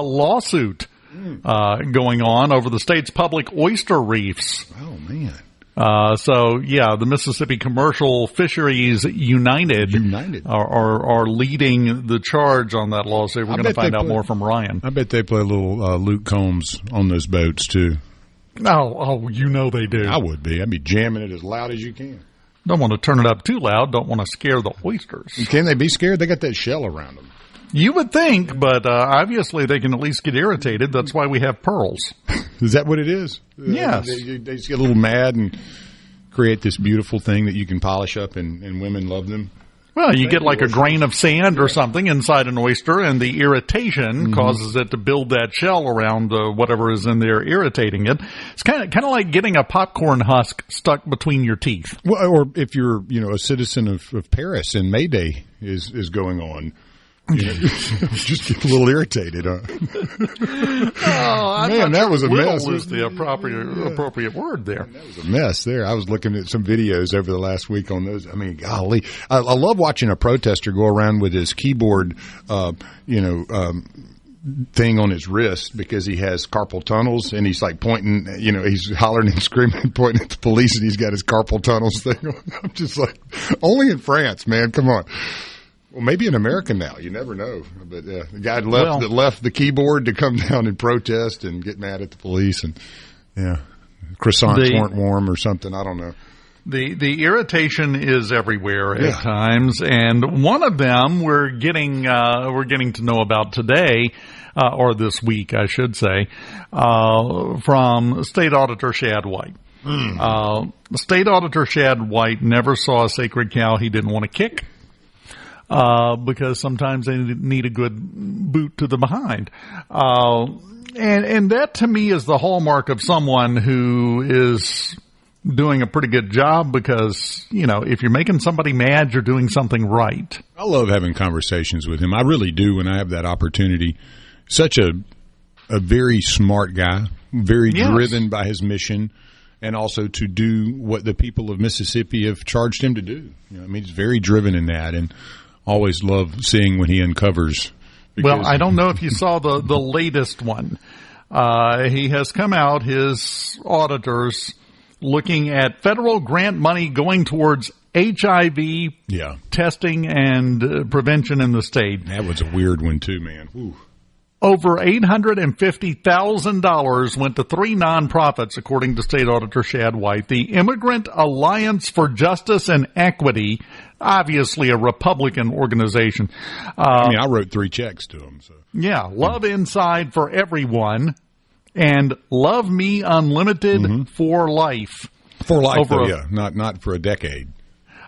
lawsuit going on over the state's public oyster reefs. Oh, man. The Mississippi Commercial Fisheries United are leading the charge on that lawsuit. We're going to find out more from Ryan. I bet they play a little Luke Combs on those boats, too. Oh, they do. I would be. I'd be jamming it as loud as you can. Don't want to turn it up too loud. Don't want to scare the oysters. Can they be scared? They got that shell around them. You would think, but obviously they can at least get irritated. That's why we have pearls. Is that what it is? Yes. They just get a little mad and create this beautiful thing that you can polish up, and women love them. Well, you get like a grain of sand or something inside an oyster, and the irritation causes it to build that shell around whatever is in there irritating it. It's kind of like getting a popcorn husk stuck between your teeth. Well, or if you're a citizen of Paris and May Day is going on, Just get a little irritated. Man, that was a mess. Was the appropriate word there. That was a mess there. I was looking at some videos over the last week on those. I mean, golly. I love watching a protester go around with his keyboard, thing on his wrist because he has carpal tunnels and he's like pointing, he's hollering and screaming, pointing at the police, and he's got his carpal tunnels thing on. I'm just like, only in France, man. Come on. Well, maybe in America now. You never know. But the guy left the keyboard to come down and protest and get mad at the police, and croissants weren't warm or something. I don't know. The irritation is everywhere at times, and one of them we're getting to know about today, or this week, I should say, from State Auditor Shad White. State Auditor Shad White never saw a sacred cow he didn't want to kick. Because sometimes they need a good boot to the behind. And that to me is the hallmark of someone who is doing a pretty good job, because, if you're making somebody mad, you're doing something right. I love having conversations with him. I really do when I have that opportunity. Such a very smart guy, very driven by his mission, and also to do what the people of Mississippi have charged him to do. He's very driven in that, and always love seeing when he uncovers. Well, I don't know if you saw the latest one. He has come out, his auditors, looking at federal grant money going towards HIV testing and prevention in the state. That was a weird one too, man. Ooh. Over $850,000 went to 3 nonprofits, according to State Auditor Shad White. The Immigrant Alliance for Justice and Equity, obviously a Republican organization. I wrote 3 checks to them. So. Yeah, Love Inside for Everyone and Love Me Unlimited for Life. For life, not for a decade.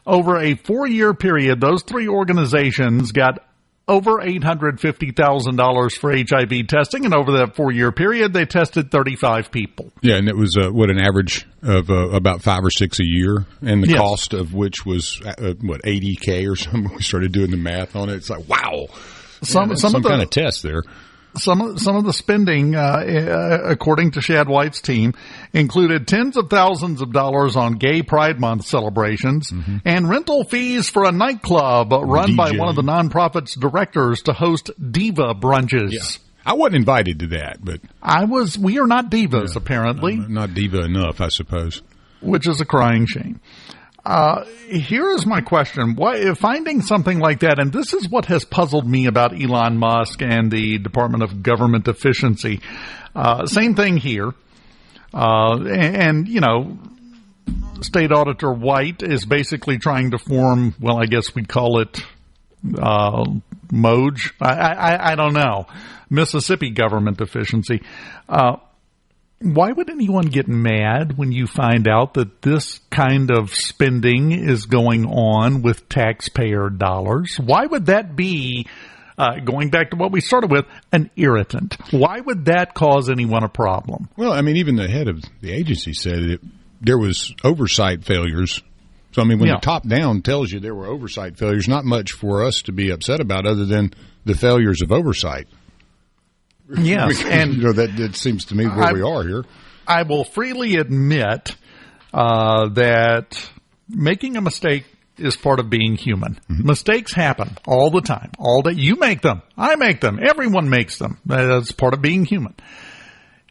Over a 4-year period, those 3 organizations got over $850,000 for HIV testing, and over that 4-year period, they tested 35 people. Yeah, and it was an average of about 5 or 6 a year, and the cost of which was $80K or something. We started doing the math on it. It's like, wow, some kind of test there. Some of the spending, according to Shad White's team, included tens of thousands of dollars on Gay Pride Month celebrations and rental fees for a nightclub run by one of the nonprofit's directors to host diva brunches. Yeah. I wasn't invited to that, but we are not divas, apparently. Not diva enough, I suppose. Which is a crying shame. Here is my question. Finding something like that, and this is what has puzzled me about Elon Musk and the Department of Government Efficiency. Same thing here. State Auditor White is basically trying to form, well, I guess we'd call it MOJ. I don't know. Mississippi Government Efficiency. Why would anyone get mad when you find out that this kind of spending is going on with taxpayer dollars? Why would that be, going back to what we started with, an irritant? Why would that cause anyone a problem? Well, even the head of the agency said there was oversight failures. So, when the top down tells you there were oversight failures, not much for us to be upset about other than the failures of oversight. Yes, and that seems to me where we are here. I will freely admit that making a mistake is part of being human. Mistakes happen all the time. All day, you make them, I make them, everyone makes them. That's part of being human.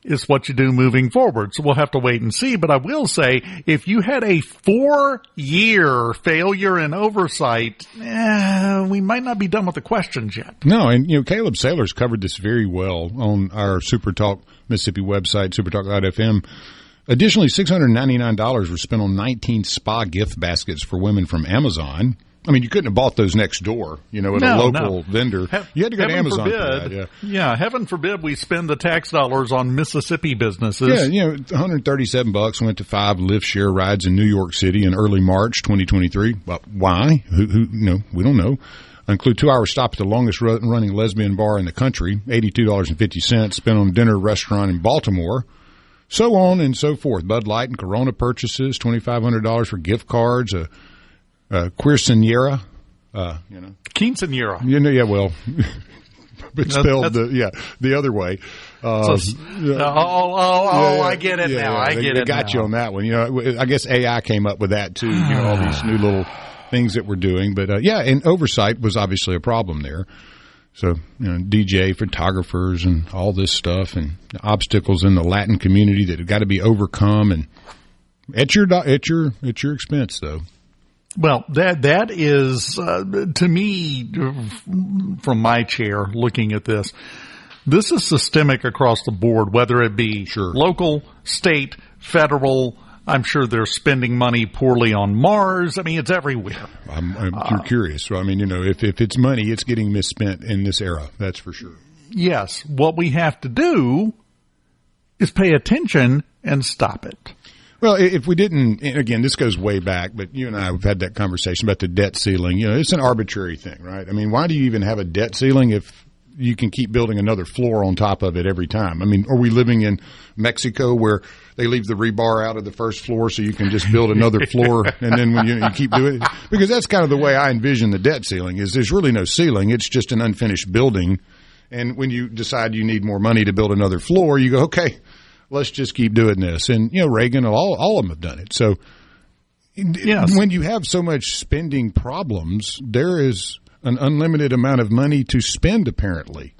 It's what you do moving forward. So we'll have to wait and see. But I will say, if you had a 4-year failure in oversight, we might not be done with the questions yet. No, and Caleb Saylor's covered this very well on our SuperTalk Mississippi website, supertalk.fm. Additionally, $699 were spent on 19 spa gift baskets for women from Amazon. You couldn't have bought those next door, at a local vendor. You had to go to Amazon for that. Yeah, heaven forbid we spend the tax dollars on Mississippi businesses. Yeah, $137 went to 5 Lyft share rides in New York City in early March 2023. But why? We don't know. Include 2-hour stop at the longest running lesbian bar in the country, $82.50 spent on dinner restaurant in Baltimore. So on and so forth. Bud Light and Corona purchases, $2,500 for gift cards, Queercenera Quinceañera. Yeah, well, but spelled the other way. I get it now. I get it. Got you on that one. I guess AI came up with that too. All these new little things that we're doing. But and oversight was obviously a problem there. So, DJ photographers and all this stuff and obstacles in the Latin community that have got to be overcome and at your expense, though. Well, that is to me, from my chair, looking at this is systemic across the board, whether it be local, state, federal. I'm sure they're spending money poorly on Mars. I mean, it's everywhere. You're curious. So, I mean, if it's money, it's getting misspent in this era. That's for sure. Yes. What we have to do is pay attention and stop it. Well, if we didn't, and again, this goes way back, but you and I have had that conversation about the debt ceiling. It's an arbitrary thing, right? I mean, why do you even have a debt ceiling if you can keep building another floor on top of it every time? I mean, are we living in Mexico where they leave the rebar out of the first floor so you can just build another floor and then when you keep doing it? Because that's kind of the way I envision the debt ceiling is there's really no ceiling. It's just an unfinished building. And when you decide you need more money to build another floor, you go, okay, let's just keep doing this. And, Reagan, all of them have done it. So when you have so much spending problems, there is an unlimited amount of money to spend, apparently.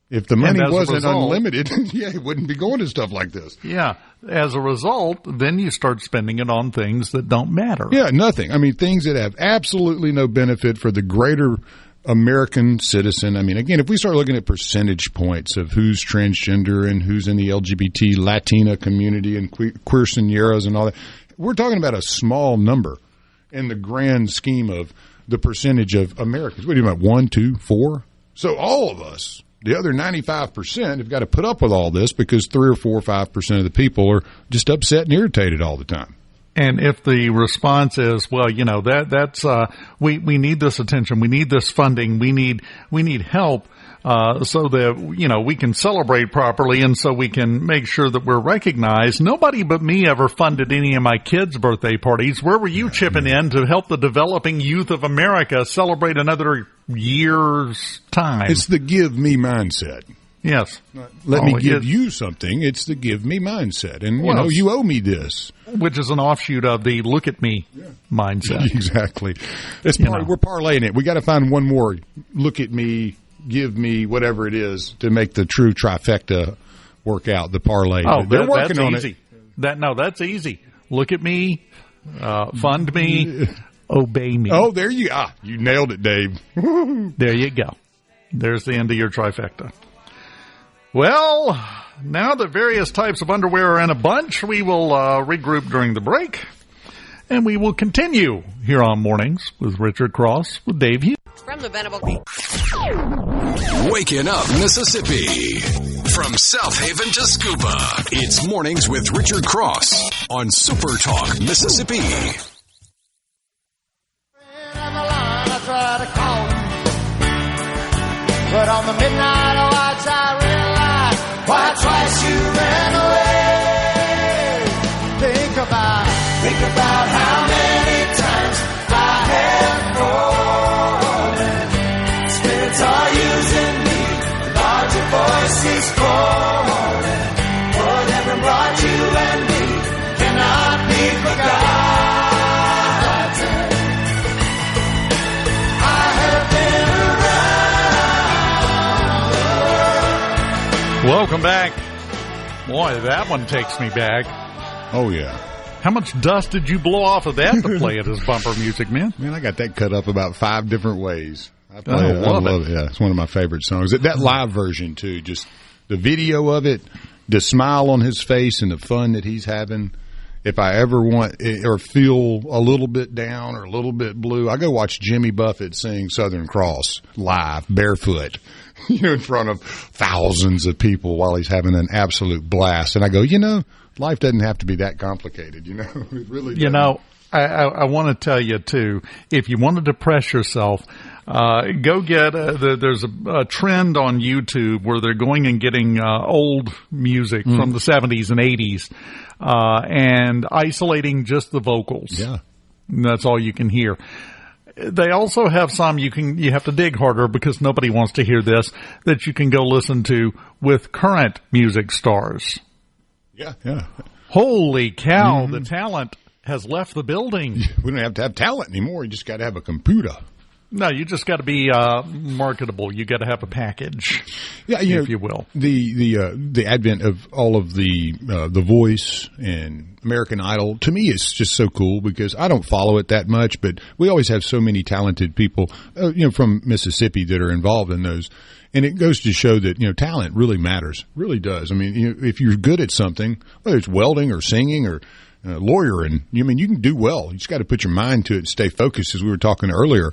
If the money wasn't unlimited, it wouldn't be going to stuff like this. Yeah. As a result, then you start spending it on things that don't matter. Yeah, nothing. I mean, things that have absolutely no benefit for the greater American citizen. I mean, again, if we start looking at percentage points of who's transgender and who's in the LGBT Latina community and queercenieras and all that, we're talking about a small number in the grand scheme of the percentage of Americans. What are you about, 1, 2, 4? So all of us, the other 95%, have got to put up with all this because 3 or 4 or 5% of the people are just upset and irritated all the time. And if the response is, well, that's we need this attention, we need this funding, we need help, so that we can celebrate properly, and so we can make sure that we're recognized. Nobody but me ever funded any of my kids' birthday parties. Where were you chipping in to help the developing youth of America celebrate another year's time? It's the give me mindset. Yes. Let me give you something. It's the give me mindset. And, you owe me this. Which is an offshoot of the look at me mindset. Exactly. We're parlaying it. We got to find one more look at me, give me, whatever it is to make the true trifecta work out, the parlay. Oh, they're working that's on easy. it. That's easy. Look at me, fund me, obey me. Oh, there you are. You nailed it, Dave. There you go. There's the end of your trifecta. Well, now that various types of underwear are in a bunch, we will regroup during the break, and we will continue here on Mornings with Richard Cross with Dave Hughes. From the Venable Waking up Mississippi. From South Haven to Scuba, it's Mornings with Richard Cross on SuperTalk Mississippi. But on the midnight watch, I realized why twice you ran away. Think about how many times I have fallen. Spirits are using me, the larger voice is calling. Whatever brought you and me cannot be forgotten. I have been Welcome back. Boy, that one takes me back. Oh, yeah. How much dust did you blow off of that to play it as bumper music, man? Man, I got that cut up about 5 different ways. I love it. Yeah, it's one of my favorite songs. That live version, too, just the video of it, the smile on his face and the fun that he's having. If I ever want or feel a little bit down or a little bit blue, I go watch Jimmy Buffett sing Southern Cross live, barefoot, in front of thousands of people while he's having an absolute blast. And I go, life doesn't have to be that complicated, It really doesn't. I want to tell you, too, if you want to depress yourself, go get there's a trend on YouTube where they're going and getting old music from the 70s and 80s and isolating just the vocals. Yeah. And that's all you can hear. They also have some you have to dig harder because nobody wants to hear this, that you can go listen to with current music stars. Yeah. Holy cow, the talent has left the building. We don't have to have talent anymore. You just got to have a computer. No, you just got to be marketable. You got to have a package, if you will. The advent of all of the Voice and American Idol, to me, it's just so cool because I don't follow it that much, but we always have so many talented people, from Mississippi that are involved in those. And it goes to show that, talent really matters, really does. I mean, if you're good at something, whether it's welding or singing or lawyering, you can do well. You just got to put your mind to it and stay focused, as we were talking earlier.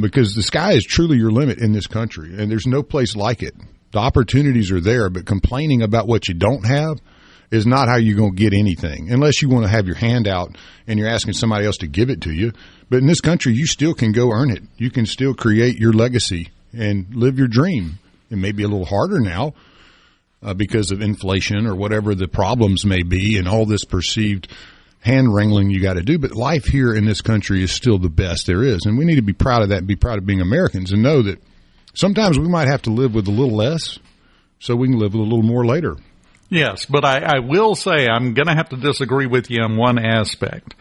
Because the sky is truly your limit in this country, and there's no place like it. The opportunities are there, but complaining about what you don't have is not how you're going to get anything, unless you want to have your hand out and you're asking somebody else to give it to you. But in this country, you still can go earn it. You can still create your legacy and live your dream. It may be a little harder now because of inflation or whatever the problems may be and all this perceived hand-wrangling you got to do, but life here in this country is still the best there is, and we need to be proud of that and be proud of being Americans and know that sometimes we might have to live with a little less so we can live with a little more later. Yes, but I will say I'm going to have to disagree with you on one aspect.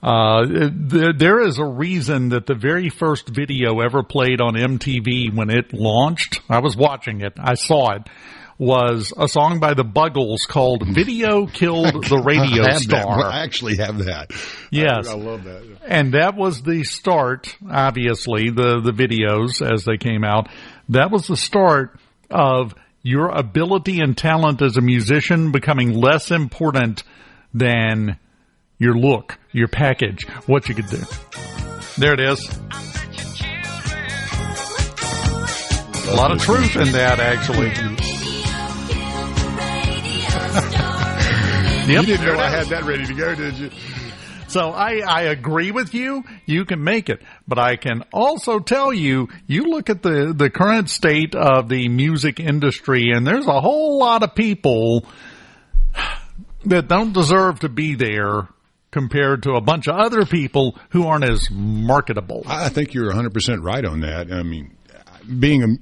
There is a reason that the very first video ever played on MTV when it launched, I was watching it, I saw it, was a song by the Buggles called Video Killed the Radio Star. I actually have that. Yes. I love that. And that was the start, obviously, the videos as they came out. That was the start of your ability and talent as a musician becoming less important than your look, your package, what you could do. There it is. A lot of truth in that, actually. You didn't know I had that ready to go, did you? So I agree with you. You can make it. But I can also tell you, you look at the current state of the music industry, and there's a whole lot of people that don't deserve to be there compared to a bunch of other people who aren't as marketable. I think you're 100% right on that. I mean,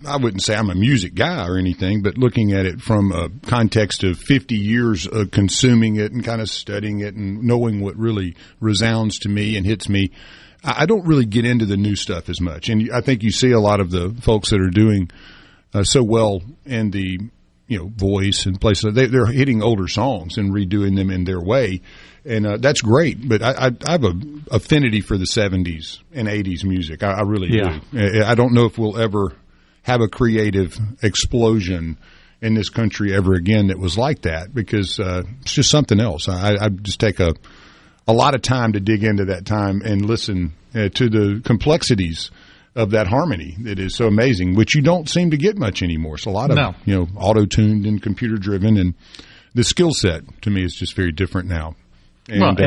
I wouldn't say I'm a music guy or anything, but looking at it from a context of 50 years of consuming it and kind of studying it and knowing what really resounds to me and hits me, I don't really get into the new stuff as much. And I think you see a lot of the folks that are doing so well in the Voice and places, they're hitting older songs and redoing them in their way. And that's great, but I have an affinity for the 70s and 80s music. I really do. I don't know if we'll ever have a creative explosion in this country ever again that was like that, because it's just something else. I just take a lot of time to dig into that time and listen to the complexities of that harmony that is so amazing, which you don't seem to get much anymore. It's a lot of auto-tuned and computer-driven, and the skill set to me is just very different now. And,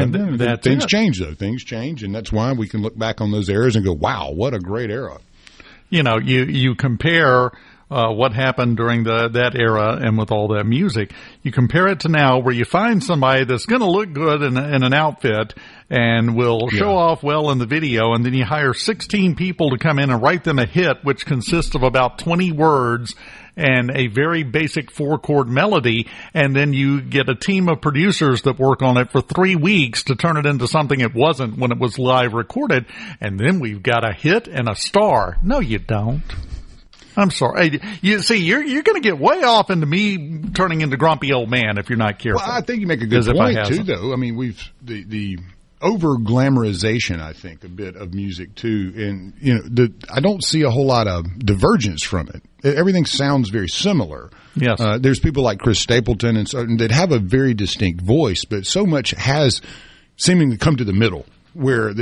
things change, though. Things change, and that's why we can look back on those eras and go, wow, what a great era. You compare what happened during that era and with all that music. You compare it to now, where you find somebody that's going to look good in an outfit and will show off well in the video, and then you hire 16 people to come in and write them a hit, which consists of about 20 words and a very basic 4-chord melody, and then you get a team of producers that work on it for 3 weeks to turn it into something it wasn't when it was live recorded, and then we've got a hit and a star. No, you don't. I'm sorry. You see, you're going to get way off into me turning into grumpy old man if you're not careful. Well, I think you make a good point, too, though. I mean, the over-glamorization, I think, a bit of music, too. And, I don't see a whole lot of divergence from it. Everything sounds very similar. Yes. There's people like Chris Stapleton and that have a very distinct voice, but so much has seemingly come to the middle where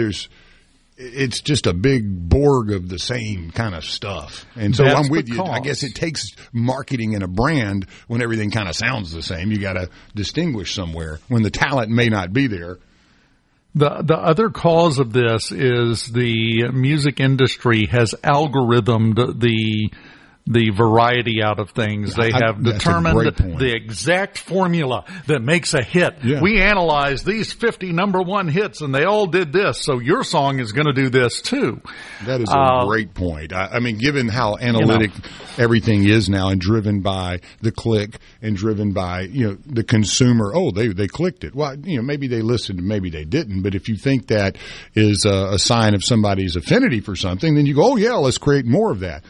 it's just a big Borg of the same kind of stuff. And so I'm with you. I guess it takes marketing and a brand when everything kind of sounds the same. You got to distinguish somewhere when the talent may not be there. The other cause of this is the music industry has algorithmed the variety out of things. They have determined the exact formula that makes a hit. Yeah. We analyzed these 50 number one hits, and they all did this, so your song is going to do this too. That is a great point. I mean, given how analytic everything is now and driven by the click and driven by, the consumer, they clicked it. Well, maybe they listened and maybe they didn't, but if you think that is a sign of somebody's affinity for something, then you go, let's create more of that.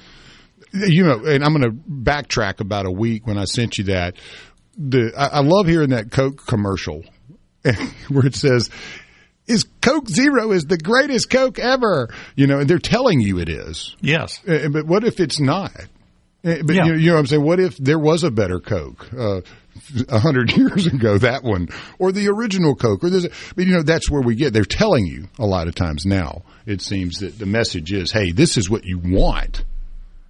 And I'm going to backtrack about a week when I sent you that. I love hearing that Coke commercial where it says, "Is Coke Zero is the greatest Coke ever?" And they're telling you it is. Yes. But what if it's not? But you know what I'm saying? What if there was a better Coke 100 years ago, that one, or the original Coke, but that's where we get. They're telling you a lot of times now. It seems that the message is, hey, this is what you want.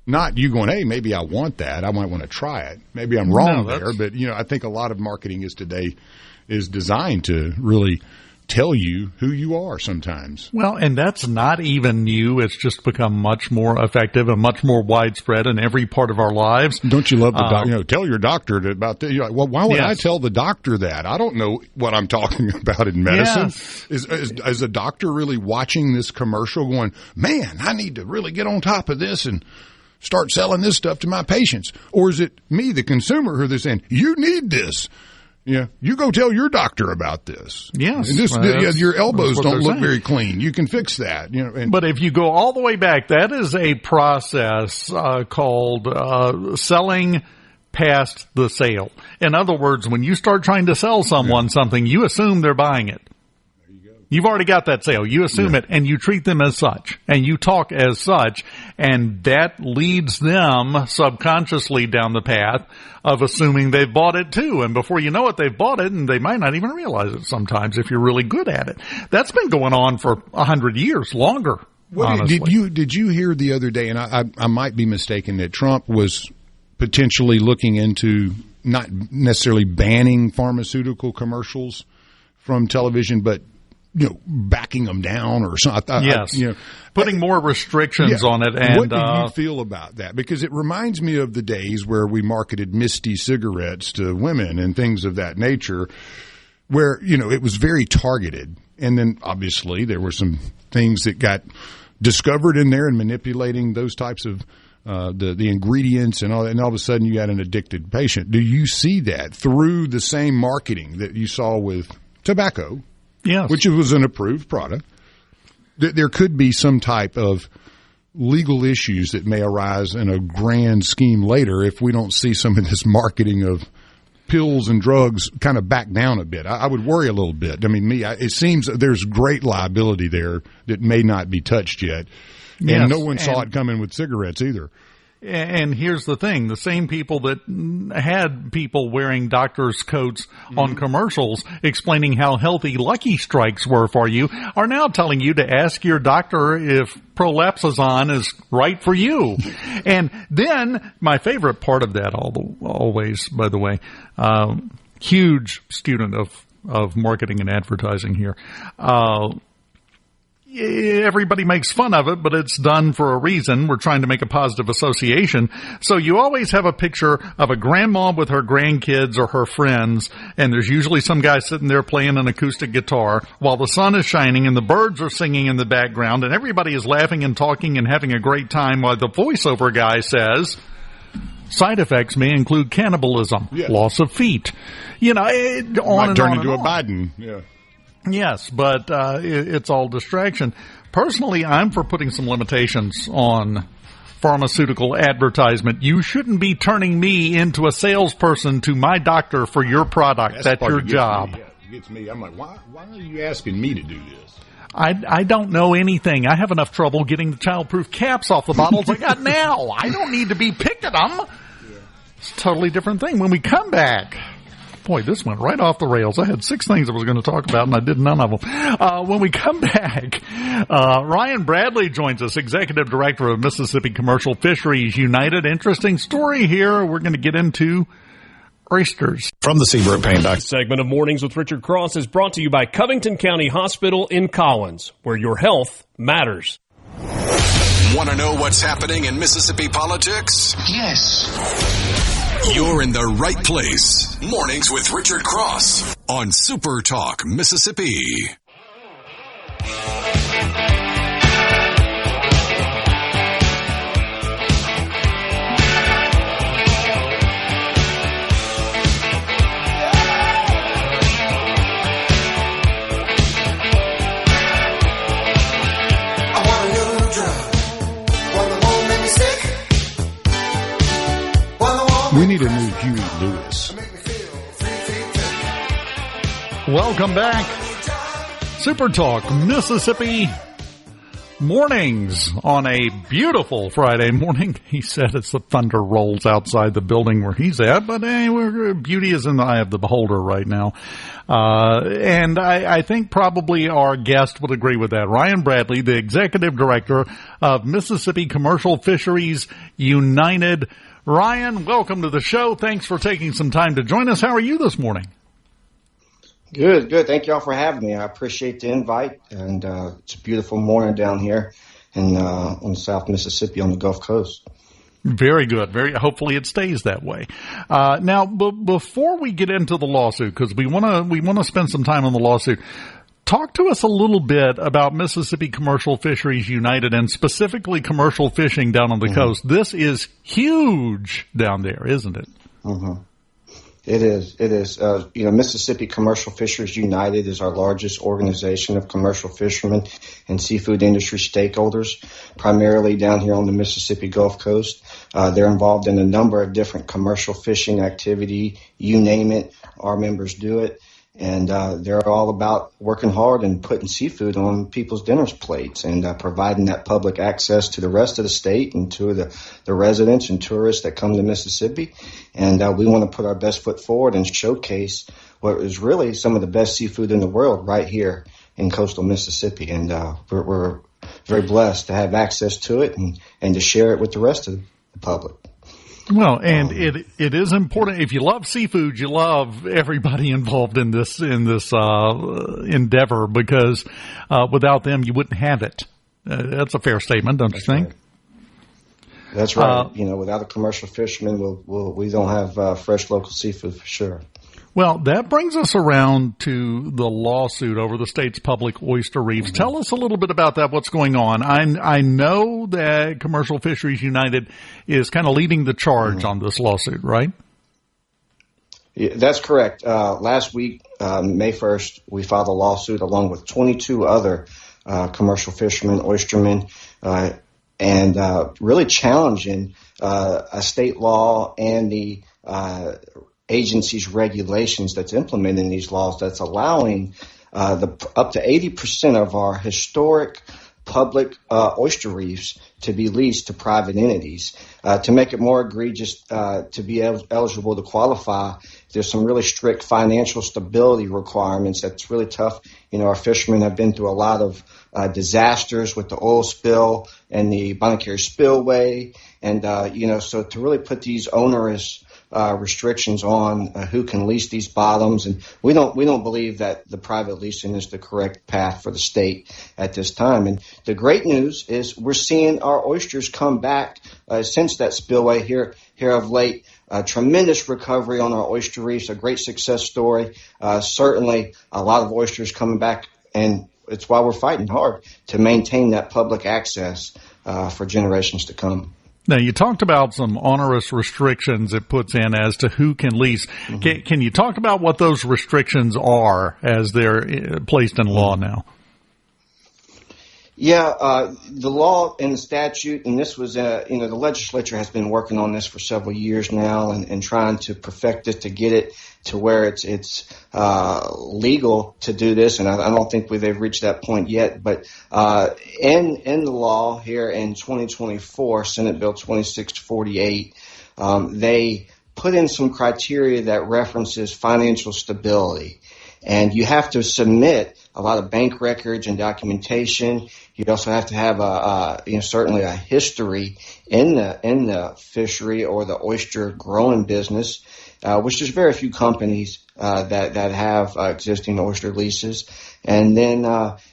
Not you going, hey, maybe I want that. I might want to try it. Maybe I'm wrong there, but I think a lot of marketing is designed to really tell you who you are sometimes. Well, and that's not even new. It's just become much more effective and much more widespread in every part of our lives. Don't you love the doctor? Tell your doctor about that. You're like, well, why would I tell the doctor that? I don't know what I'm talking about in medicine. Yes. Is a doctor really watching this commercial going, man, I need to really get on top of this and start selling this stuff to my patients? Or is it me, the consumer, who they're saying, you need this? Yeah, you go tell your doctor about this. Yes. Your elbows don't look very clean. You can fix that. But if you go all the way back, that is a process called selling past the sale. In other words, when you start trying to sell someone something, you assume they're buying it. You've already got that sale. You assume it, and you treat them as such, and you talk as such, and that leads them subconsciously down the path of assuming they've bought it too. And before you know it, they've bought it, and they might not even realize it sometimes if you're really good at it. That's been going on for 100 years, longer. Honestly. Did you hear the other day, and I might be mistaken, that Trump was potentially looking into not necessarily banning pharmaceutical commercials from television, but backing them down or something. Yes. Putting more restrictions on it. And what do you feel about that? Because it reminds me of the days where we marketed Misty cigarettes to women and things of that nature, where, it was very targeted. And then obviously there were some things that got discovered in there and manipulating those types of the ingredients and all of a sudden you had an addicted patient. Do you see that through the same marketing that you saw with tobacco? Yes. Which was an approved product. There could be some type of legal issues that may arise in a grand scheme later if we don't see some of this marketing of pills and drugs kind of back down a bit. I would worry a little bit. I mean, it seems there's great liability there that may not be touched yet. Yes, and no one saw it coming with cigarettes either. And here's the thing. The same people that had people wearing doctor's coats on commercials explaining how healthy Lucky Strikes were for you are now telling you to ask your doctor if prolapsazine is right for you. And then my favorite part of that always, by the way, huge student of marketing and advertising here, everybody makes fun of it, but it's done for a reason. We're trying to make a positive association. So you always have a picture of a grandma with her grandkids or her friends, and there's usually some guy sitting there playing an acoustic guitar while the sun is shining and the birds are singing in the background, and everybody is laughing and talking and having a great time while the voiceover guy says, side effects may include cannibalism, loss of feet. On and on. Turn into a Biden. Yeah. Yes, but it's all distraction. Personally, I'm for putting some limitations on pharmaceutical advertisement. You shouldn't be turning me into a salesperson to my doctor for your product. That's your job. It gets me. I'm like, why are you asking me to do this? I don't know anything. I have enough trouble getting the childproof caps off the bottles I got now. I don't need to be picking them. It's a totally different thing. When we come back... Boy, this went right off the rails. I had 6 things I was going to talk about, and I did none of them. When we come back, Ryan Bradley joins us, Executive Director of Mississippi Commercial Fisheries United. Interesting story here. We're going to get into oysters. From the Seabrook Paint Doctor segment of Mornings with Richard Cross is brought to you by Covington County Hospital in Collins, where your health matters. Want to know what's happening in Mississippi politics? Yes. You're in the right place. Mornings with Richard Cross on SuperTalk Mississippi. We need a new Huey Lewis. Welcome back. Super Talk Mississippi mornings on a beautiful Friday morning. He said as the thunder rolls outside the building where he's at, but beauty is in the eye of the beholder right now. And I think probably our guest would agree with that. Ryan Bradley, the executive director of Mississippi Commercial Fisheries United. Ryan, welcome to the show. Thanks for taking some time to join us. How are you this morning? Good. Thank y'all for having me. I appreciate the invite, and it's a beautiful morning down here in South Mississippi on the Gulf Coast. Very good. Hopefully it stays that way. Now, before we get into the lawsuit, because we want to spend some time on the lawsuit, talk to us a little bit about Mississippi Commercial Fisheries United and specifically commercial fishing down on the coast. This is huge down there, isn't it? Mm-hmm. It is. Mississippi Commercial Fisheries United is our largest organization of commercial fishermen and seafood industry stakeholders, primarily down here on the Mississippi Gulf Coast. They're involved in a number of different commercial fishing activity. You name it, our members do it. And they're all about working hard and putting seafood on people's dinner plates and providing that public access to the rest of the state and to the residents and tourists that come to Mississippi. And we want to put our best foot forward and showcase what is really some of the best seafood in the world right here in coastal Mississippi. And we're very blessed to have access to it and to share it with the rest of the public. Well, and it is important. If you love seafood, you love everybody involved in this endeavor, because without them, you wouldn't have it. That's a fair statement, don't you think? Right. That's right. Without a commercial fisherman, we don't have fresh local seafood for sure. Well, that brings us around to the lawsuit over the state's public oyster reefs. Mm-hmm. Tell us a little bit about that, what's going on. I know that Commercial Fisheries United is kind of leading the charge on this lawsuit, right? Yeah, that's correct. Last week, May 1st, we filed a lawsuit along with 22 other commercial fishermen, oystermen, and really challenging a state law and the agency's regulations that's implementing these laws that's allowing up to 80% of our historic public oyster reefs to be leased to private entities. To make it more egregious, to be eligible to qualify, there's some really strict financial stability requirements that's really tough. Our fishermen have been through a lot of disasters with the oil spill and the Bonacare spillway. And, so to really put these onerous restrictions on who can lease these bottoms, and we don't believe that the private leasing is the correct path for the state at this time. And the great news is we're seeing our oysters come back since that spillway here of late. Tremendous recovery on our oyster reefs, a great success story. Certainly a lot of oysters coming back, and it's why we're fighting hard to maintain that public access for generations to come. Now, you talked about some onerous restrictions it puts in as to who can lease. Mm-hmm. Can you talk about what those restrictions are as they're placed in law now? Yeah, the law and the statute, and this was, the legislature has been working on this for several years now and trying to perfect it to get it to where it's legal to do this. And I don't think they've reached that point yet. But in the law here in 2024, Senate Bill 2648, they put in some criteria that references financial stability. And you have to submit a lot of bank records and documentation. You also have to have certainly a history in the fishery or the oyster growing business, which there's very few companies that have existing oyster leases. And then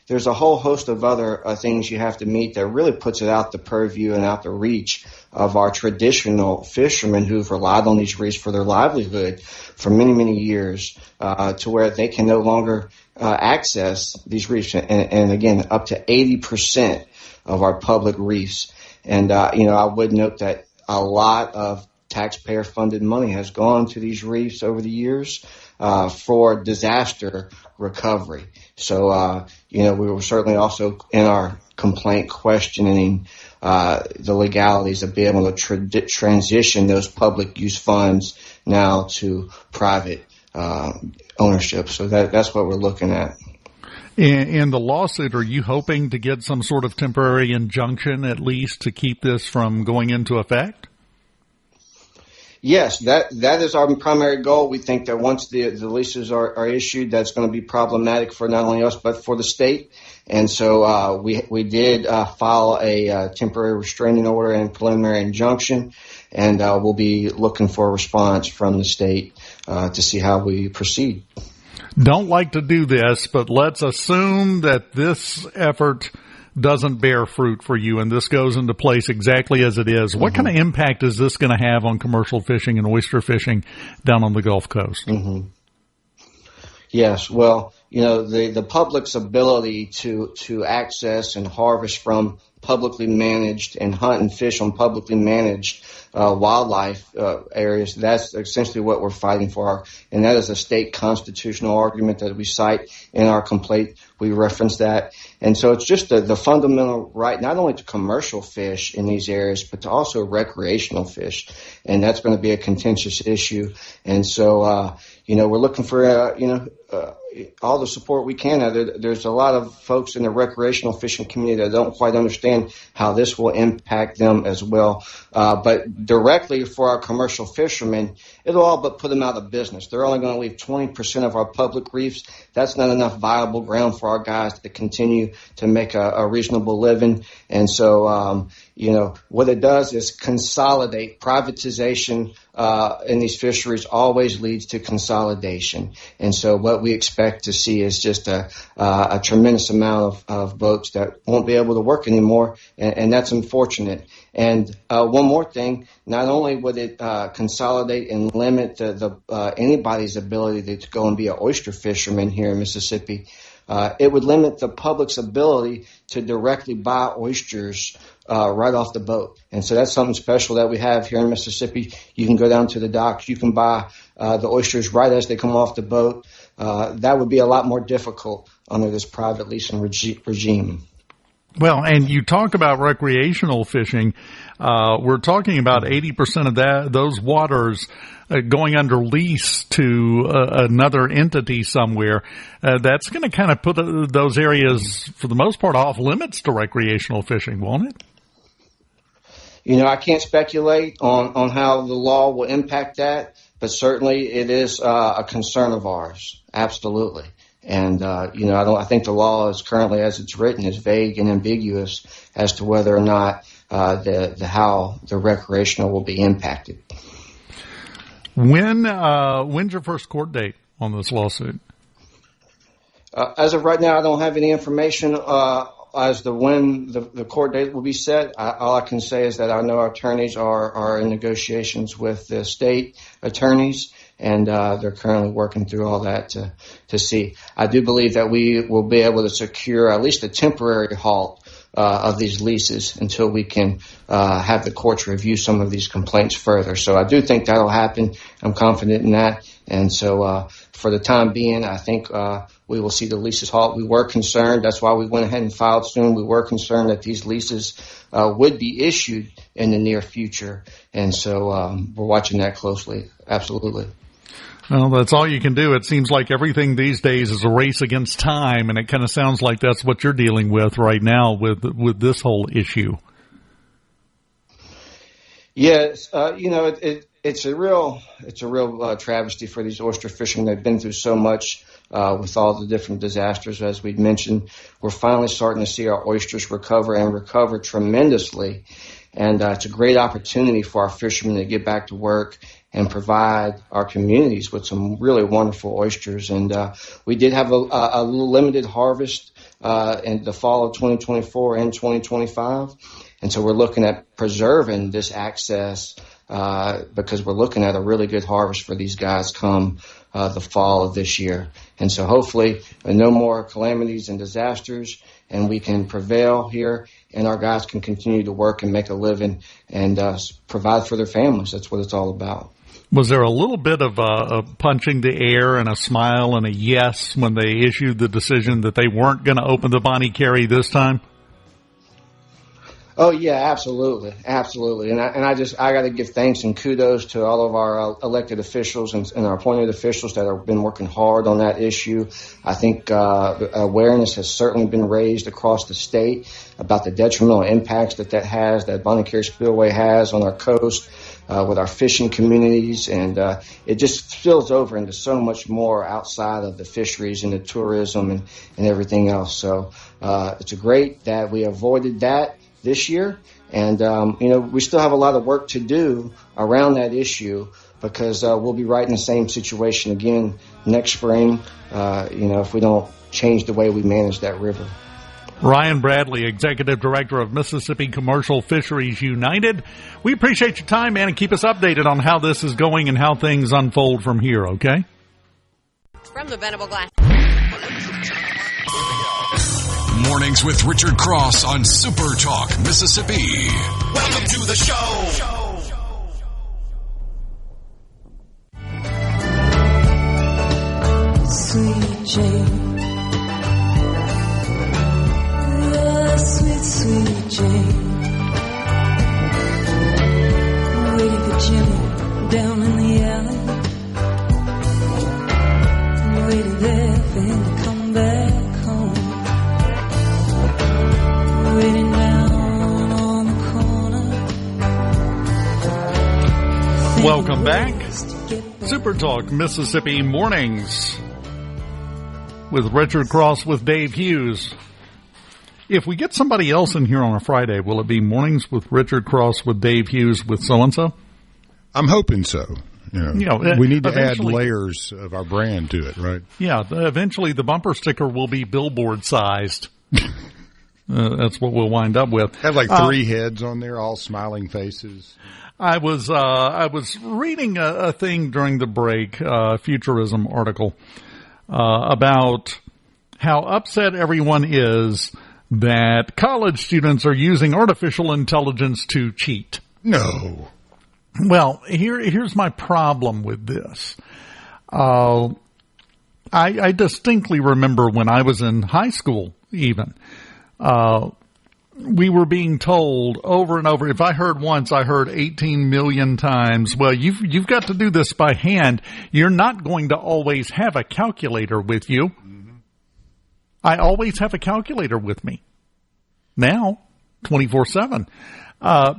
there's a whole host of other things you have to meet that really puts it out the purview and out the reach of our traditional fishermen who've relied on these reefs for their livelihood for many, many years, to where they can no longer access these reefs. And again, up to 80% of our public reefs. And, I would note that a lot of taxpayer-funded money has gone to these reefs over the years for disaster recovery. So, we were certainly also in our complaint questioning the legalities of being able to transition those public use funds now to private ownership. So that's what we're looking at. In the lawsuit, are you hoping to get some sort of temporary injunction at least to keep this from going into effect? Yes, that is our primary goal. We think that once the leases are issued, that's going to be problematic for not only us but for the state. And so we did file a temporary restraining order and preliminary injunction, and we'll be looking for a response from the state to see how we proceed. Don't like to do this, but let's assume that this effort doesn't bear fruit for you and this goes into place exactly as it is. What kind of impact is this going to have on commercial fishing and oyster fishing down on the Gulf Coast? Mm-hmm. Yes, well, the public's ability to access and harvest from publicly managed and hunt and fish on publicly managed wildlife areas, that's essentially what we're fighting for. And that is a state constitutional argument that we cite in our complaint. We reference that. And so it's just the fundamental right, not only to commercial fish in these areas, but to also recreational fish. And that's going to be a contentious issue. And so, we're looking for, all the support we can. There's a lot of folks in the recreational fishing community that don't quite understand how this will impact them as well. But directly for our commercial fishermen, it'll all but put them out of business. They're only going to leave 20% of our public reefs. That's not enough viable ground for our guys to continue to make a reasonable living. And so, what it does is consolidate. Privatization in these fisheries always leads to consolidation. And so what we expect to see is just a tremendous amount of boats that won't be able to work anymore. And that's unfortunate. And one more thing, not only would it consolidate and limit anybody's ability to go and be an oyster fisherman here in Mississippi, it would limit the public's ability to directly buy oysters right off the boat. And so that's something special that we have here in Mississippi. You can go down to the docks. You can buy the oysters right as they come off the boat. That would be a lot more difficult under this private leasing regime. Well, and you talk about recreational fishing. We're talking about 80% of those waters going under lease to another entity somewhere. That's going to kind of put those areas, for the most part, off limits to recreational fishing, won't it? I can't speculate on how the law will impact that, but certainly it is a concern of ours. Absolutely. And, I think the law is currently, as it's written, is vague and ambiguous as to whether or not how the recreational will be impacted. When's your first court date on this lawsuit? As of right now, I don't have any information as to when the court date will be set. All I can say is that I know our attorneys are in negotiations with the state attorneys, and they're currently working through all that to see. I do believe that we will be able to secure at least a temporary halt of these leases until we can have the courts review some of these complaints further. So I do think that'll happen. I'm confident in that. And so for the time being, I think we will see the leases halt. We were concerned. That's why we went ahead and filed soon. We were concerned that these leases would be issued in the near future. And so we're watching that closely. Absolutely. Well, that's all you can do. It seems like everything these days is a race against time, and it kind of sounds like that's what you're dealing with right now with this whole issue. Yes, it's a real travesty for these oyster fishermen. They've been through so much with all the different disasters, as we'd mentioned. We're finally starting to see our oysters recover tremendously. And it's a great opportunity for our fishermen to get back to work and provide our communities with some really wonderful oysters. And we did have a limited harvest in the fall of 2024 and 2025. And so we're looking at preserving this access because we're looking at a really good harvest for these guys come the fall of this year. And so hopefully no more calamities and disasters, and we can prevail here, and our guys can continue to work and make a living and provide for their families. That's what it's all about. Was there a little bit of punching the air and a smile and a yes when they issued the decision that they weren't going to open the Bonnie Carey this time? Oh yeah, absolutely. And I got to give thanks and kudos to all of our elected officials and our appointed officials that have been working hard on that issue. I think awareness has certainly been raised across the state about the detrimental impacts that has, that Bonnie Carey Spillway has on our coast, with our fishing communities, and it just spills over into so much more outside of the fisheries and the tourism and everything else. So it's great that we avoided that this year, and we still have a lot of work to do around that issue because we'll be right in the same situation again next spring, if we don't change the way we manage that river. Ryan Bradley, Executive Director of Mississippi Commercial Fisheries United. We appreciate your time, man, and keep us updated on how this is going and how things unfold from here, okay? From the Venable Glass. Mornings with Richard Cross on SuperTalk, Mississippi. Welcome to the show. Sweet Jane. Sweet Jane, waiting for Jimmy down in the alley, waiting there for him to come back home, waiting down on the corner. Welcome back. SuperTalk Mississippi Mornings with Richard Cross with Dave Hughes. If we get somebody else in here on a Friday, will it be Mornings with Richard Cross with Dave Hughes with so-and-so? I'm hoping so. We need to add layers of our brand to it, right? Yeah, eventually the bumper sticker will be billboard-sized. That's what we'll wind up with. Have like 3 heads on there, all smiling faces. I was reading a thing during the break, a Futurism article, about how upset everyone is that college students are using artificial intelligence to cheat. No. Well, here's my problem with this. I distinctly remember when I was in high school even, we were being told over and over, if I heard once, I heard 18 million times, well, you've got to do this by hand. You're not going to always have a calculator with you. I always have a calculator with me. Now, 24/7.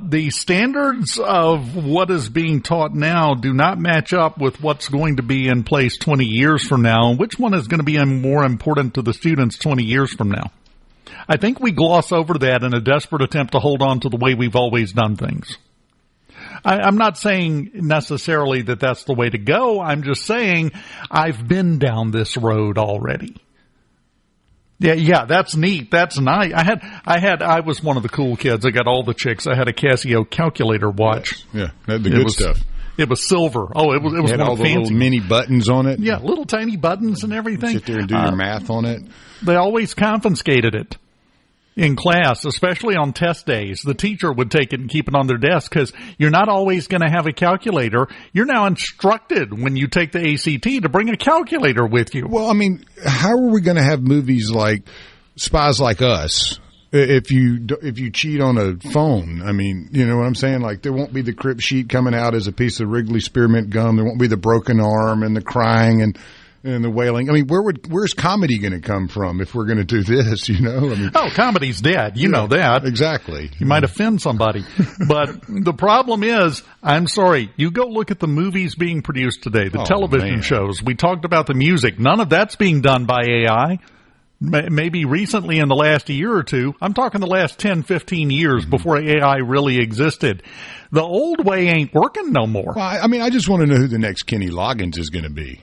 The standards of what is being taught now do not match up with what's going to be in place 20 years from now. And which one is going to be more important to the students 20 years from now? I think we gloss over that in a desperate attempt to hold on to the way we've always done things. I'm not saying necessarily that that's the way to go. I'm just saying I've been down this road already. Yeah, that's neat. That's nice. I was one of the cool kids. I got all the chicks. I had a Casio calculator watch. Yes. Yeah, the good stuff. It was silver. Oh, it was had one all of the fancy little mini buttons on it. Yeah, little tiny buttons and everything. Sit there and do your math on it. They always confiscated it in class, especially on test days. The teacher would take it and keep it on their desk because you're not always going to have a calculator. You're now instructed when you take the ACT to bring a calculator with you. Well, I mean, how are we going to have movies like Spies Like Us if you cheat on a phone? I mean, you know what I'm saying? Like, there won't be the crib sheet coming out as a piece of Wrigley spearmint gum. There won't be the broken arm and the crying and and the wailing. I mean, where's comedy going to come from if we're going to do this? I mean, comedy's dead. You know that. Exactly. You might offend somebody. But the problem is, I'm sorry, you go look at the movies being produced today, the television shows. We talked about the music. None of that's being done by AI. Maybe recently in the last year or two. I'm talking the last 10, 15 years before AI really existed. The old way ain't working no more. Well, I mean, I just want to know who the next Kenny Loggins is going to be.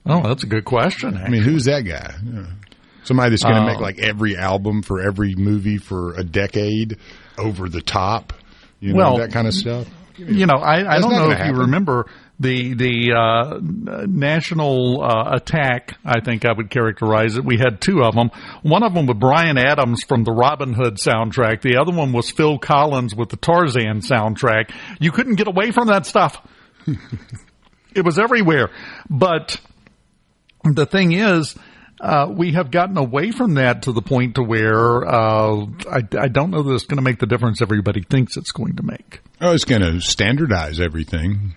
Oh, that's a good question. Actually. I mean, who's that guy? Somebody that's going to make like every album for every movie for a decade, over the top, that kind of stuff. I don't know if you remember the national attack, I think I would characterize it. We had two of them. One of them with Bryan Adams from the Robin Hood soundtrack. The other one was Phil Collins with the Tarzan soundtrack. You couldn't get away from that stuff. It was everywhere. But the thing is, we have gotten away from that to the point to where I don't know that it's going to make the difference everybody thinks it's going to make. Oh, it's going to standardize everything.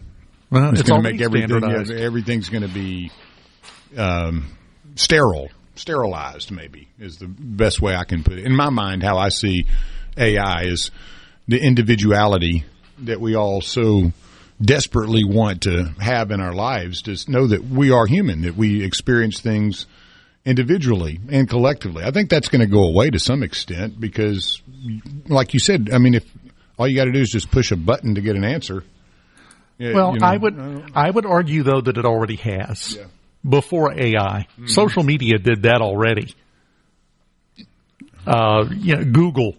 Well, it's going to make everything's going to be sterilized, maybe, is the best way I can put it. In my mind, how I see AI is the individuality that we all so desperately want to have in our lives, to know that we are human, that we experience things individually and collectively. I think that's going to go away to some extent because, like you said, I mean, if all you got to do is just push a button to get an answer. Well, I would argue, though, that it already has. Yeah. Before AI. Mm-hmm. Social media did that already. Google.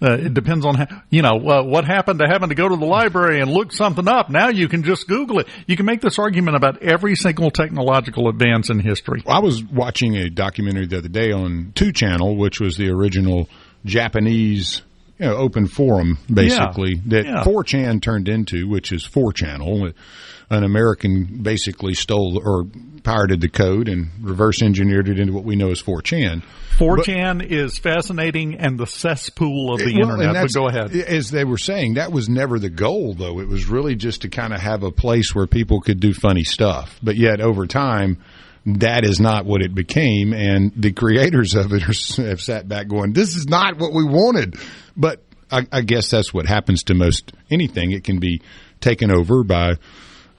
It depends on what happened to having to go to the library and look something up. Now you can just Google it. You can make this argument about every single technological advance in history. I was watching a documentary the other day on 2 Channel, which was the original Japanese open forum, basically, that 4chan turned into, which is 4Channel. An American basically stole or pirated the code and reverse engineered it into what we know as 4chan. 4chan is fascinating and the cesspool of the internet, but go ahead. As they were saying, that was never the goal, though. It was really just to kind of have a place where people could do funny stuff. But yet, over time, that is not what it became, and the creators of it have sat back going, this is not what we wanted. But I guess that's what happens to most anything. It can be taken over by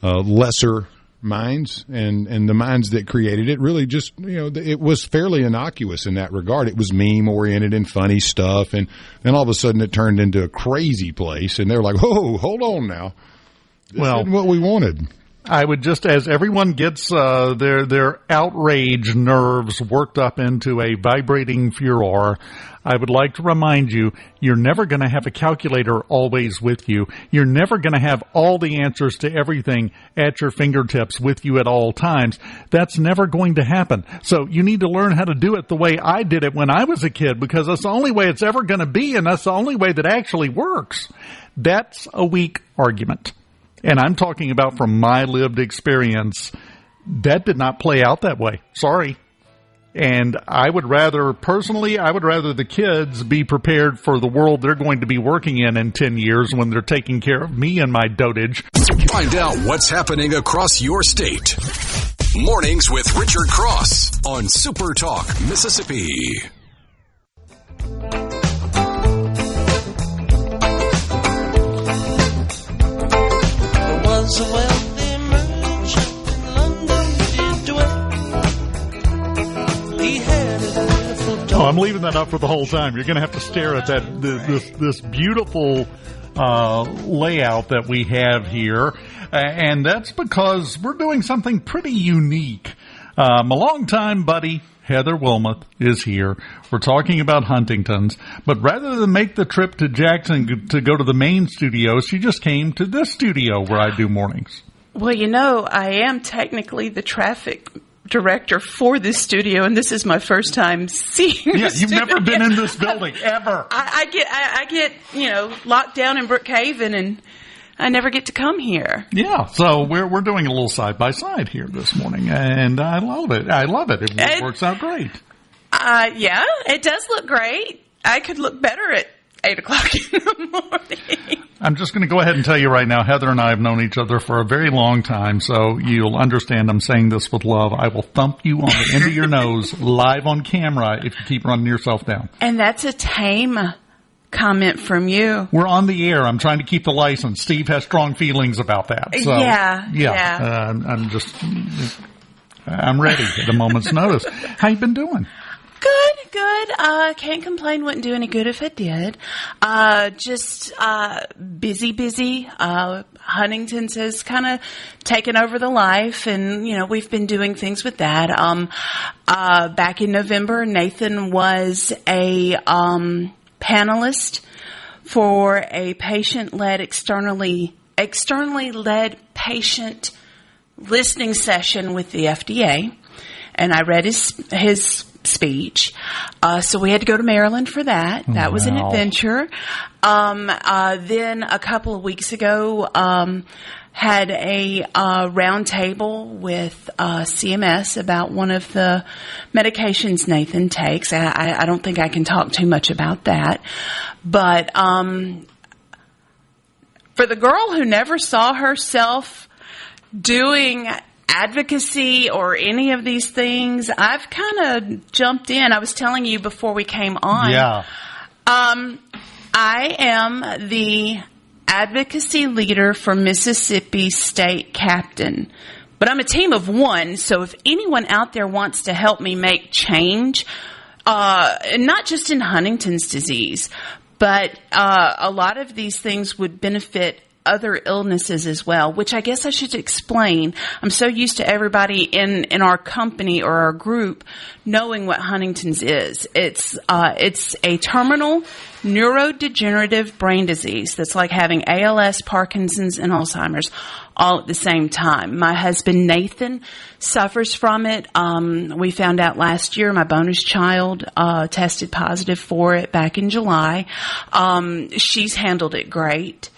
lesser minds, and the minds that created it really just, it was fairly innocuous in that regard. It was meme-oriented and funny stuff, and then all of a sudden it turned into a crazy place, and they're like, whoa, hold on now. This isn't what we wanted. I would just, as everyone gets their outrage nerves worked up into a vibrating furor, I would like to remind you, you're never going to have a calculator always with you. You're never going to have all the answers to everything at your fingertips with you at all times. That's never going to happen. So you need to learn how to do it the way I did it when I was a kid, because that's the only way it's ever going to be, and that's the only way that actually works. That's a weak argument. And I'm talking about from my lived experience. That did not play out that way. Sorry. And I would rather the kids be prepared for the world they're going to be working in 10 years when they're taking care of me and my dotage. Find out what's happening across your state. Mornings with Richard Cross on SuperTalk, Mississippi. Was a wealthy merchant in London, he had a beautiful daughter. Oh, I'm leaving that up for the whole time. You're going to have to stare at that this beautiful layout that we have here, and that's because we're doing something pretty unique. My longtime buddy Heather Wilmoth is here. We're talking about Huntingtons, but rather than make the trip to Jackson to go to the main studio, she just came to this studio where I do mornings. Well, I am technically the traffic director for this studio, and this is my first time seeing Yeah, you've never been in this building, ever. I get locked down in Brookhaven, and I never get to come here. Yeah, so we're doing a little side-by-side here this morning, and I love it. It works out great. Yeah, it does look great. I could look better at 8 o'clock in the morning. I'm just going to go ahead and tell you right now, Heather and I have known each other for a very long time, so you'll understand I'm saying this with love. I will thump you on the end of your nose live on camera if you keep running yourself down. And that's a tame comment from you. We're on the air. I'm trying to keep the license. Steve has strong feelings about that. So, yeah. I'm ready at a moment's notice. How you been doing? Good. Can't complain. Wouldn't do any good if it did. Just busy. Huntington's has kind of taken over the life, and we've been doing things with that. Back in November, Nathan was a panelist for a patient-led, externally led patient listening session with the FDA, and I read his speech. So we had to go to Maryland for that. That was an adventure. Then a couple of weeks ago, had a round table with CMS about one of the medications Nathan takes. I don't think I can talk too much about that. But for the girl who never saw herself doing advocacy or any of these things, I've kind of jumped in. I was telling you before we came on. Yeah. I am the advocacy leader for Mississippi State Captain. But I'm a team of one, so if anyone out there wants to help me make change, not just in Huntington's disease, but a lot of these things would benefit other illnesses as well, which I guess I should explain. I'm so used to everybody in our company or our group knowing what Huntington's is. It's a terminal neurodegenerative brain disease that's like having ALS, Parkinson's, and Alzheimer's all at the same time. My husband, Nathan, suffers from it. We found out last year my bonus child tested positive for it back in July. She's handled it great.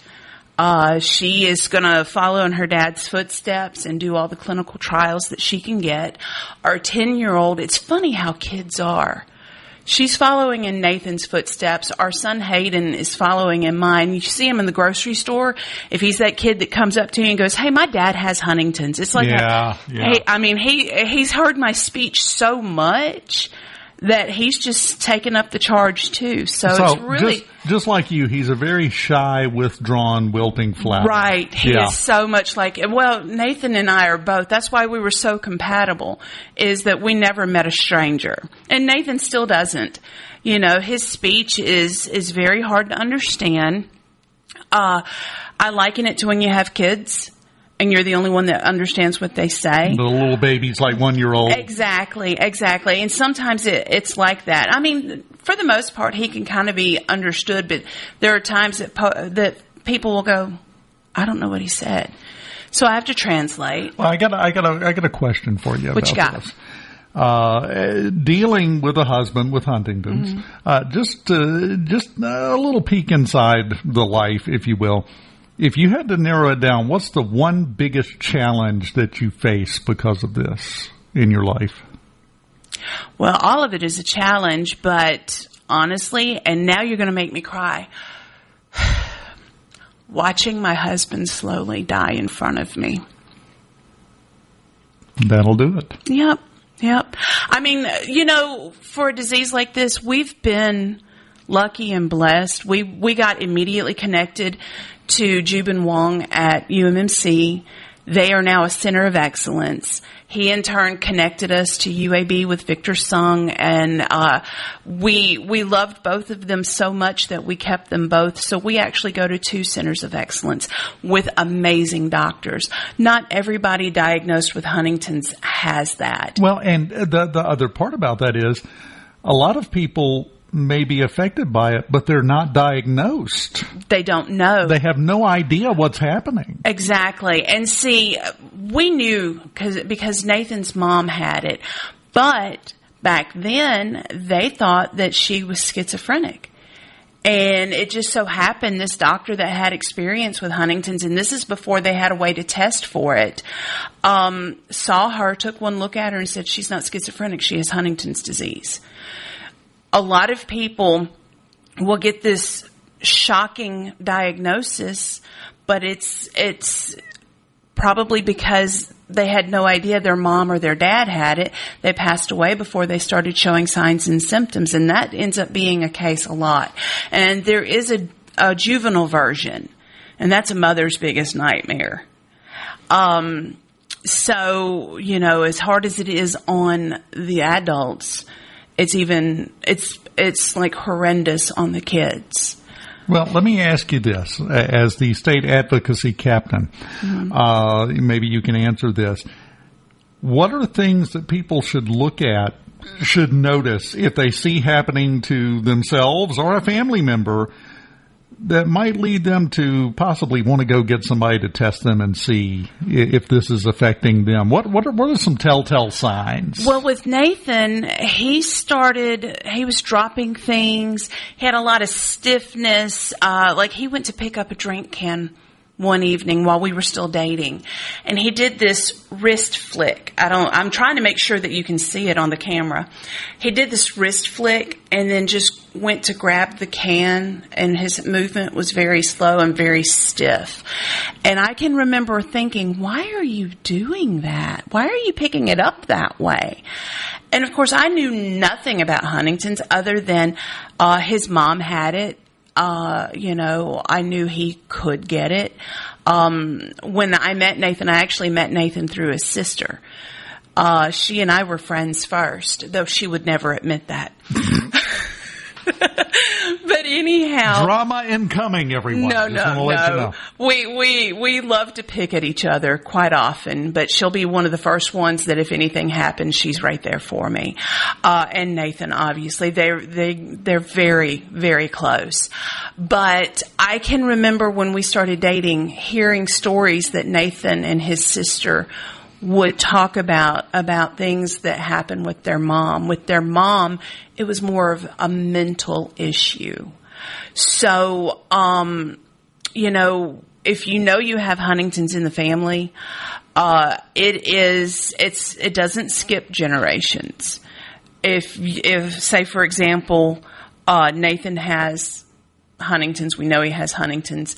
She is going to follow in her dad's footsteps and do all the clinical trials that she can get. Our 10-year-old, it's funny how kids are. She's following in Nathan's footsteps. Our son Hayden is following in mine. You see him in the grocery store. If he's that kid that comes up to you and goes, "Hey, my dad has Huntington's." It's like, Hey, I mean, he's heard my speech so much that he's just taken up the charge too. So it's really just like you. He's a very shy, withdrawn, wilting flower. Right. He is so much like. Well, Nathan and I are both. That's why we were so compatible. Is that we never met a stranger, and Nathan still doesn't. His speech is very hard to understand. I liken it to when you have kids and you're the only one that understands what they say. The little baby's like 1 year old. Exactly. And sometimes it's like that. I mean, for the most part, he can kind of be understood, but there are times that people will go, "I don't know what he said," so I have to translate. Well, I got a question for you. What you got? This. Dealing with a husband with Huntington's, just a little peek inside the life, if you will. If you had to narrow it down, what's the one biggest challenge that you face because of this in your life? Well, all of it is a challenge, but honestly, and now you're going to make me cry, watching my husband slowly die in front of me. That'll do it. Yep. I mean, for a disease like this, we've been lucky and blessed. We got immediately connected to Jubin Wong at UMMC. They are now a center of excellence. He in turn connected us to UAB with Victor Sung, and we loved both of them so much that we kept them both. So we actually go to 2 centers of excellence with amazing doctors. Not everybody diagnosed with Huntington's has that. Well, and the other part about that is a lot of people may be affected by it, but they're not diagnosed. They don't know. They have no idea what's happening. Exactly. And see, we knew because Nathan's mom had it, but back then they thought that she was schizophrenic. And it just so happened this doctor that had experience with Huntington's, and this is before they had a way to test for it, saw her, took one look at her and said, "She's not schizophrenic, she has Huntington's disease." A lot of people will get this shocking diagnosis, but it's probably because they had no idea their mom or their dad had it. They passed away before they started showing signs and symptoms, and that ends up being a case a lot. And there is a juvenile version, and that's a mother's biggest nightmare. So, as hard as it is on the adults, it's like horrendous on the kids. Well, let me ask you this. As the state advocacy captain, maybe you can answer this. What are things that people should look at, should notice if they see happening to themselves or a family member that might lead them to possibly want to go get somebody to test them and see if this is affecting them? What are some telltale signs? Well, with Nathan, he was dropping things. He had a lot of stiffness. Like he went to pick up a drink can one evening while we were still dating, and he did this wrist flick. I'm trying to make sure that you can see it on the camera. He did this wrist flick and then just went to grab the can, and his movement was very slow and very stiff. And I can remember thinking, why are you doing that? Why are you picking it up that way? And of course, I knew nothing about Huntington's other than his mom had it. I knew he could get it. When I met Nathan, I actually met Nathan through his sister. She and I were friends first, though she would never admit that. But anyhow, drama incoming, everyone. No. Let you know. We love to pick at each other quite often, but she'll be one of the first ones that if anything happens, she's right there for me. And Nathan, obviously, they're very, very close. But I can remember when we started dating, hearing stories that Nathan and his sister would talk about things that happened with their mom. With their mom, it was more of a mental issue. So, if you have Huntington's in the family, it doesn't skip generations. If say for example, Nathan has Huntington's, we know he has Huntington's.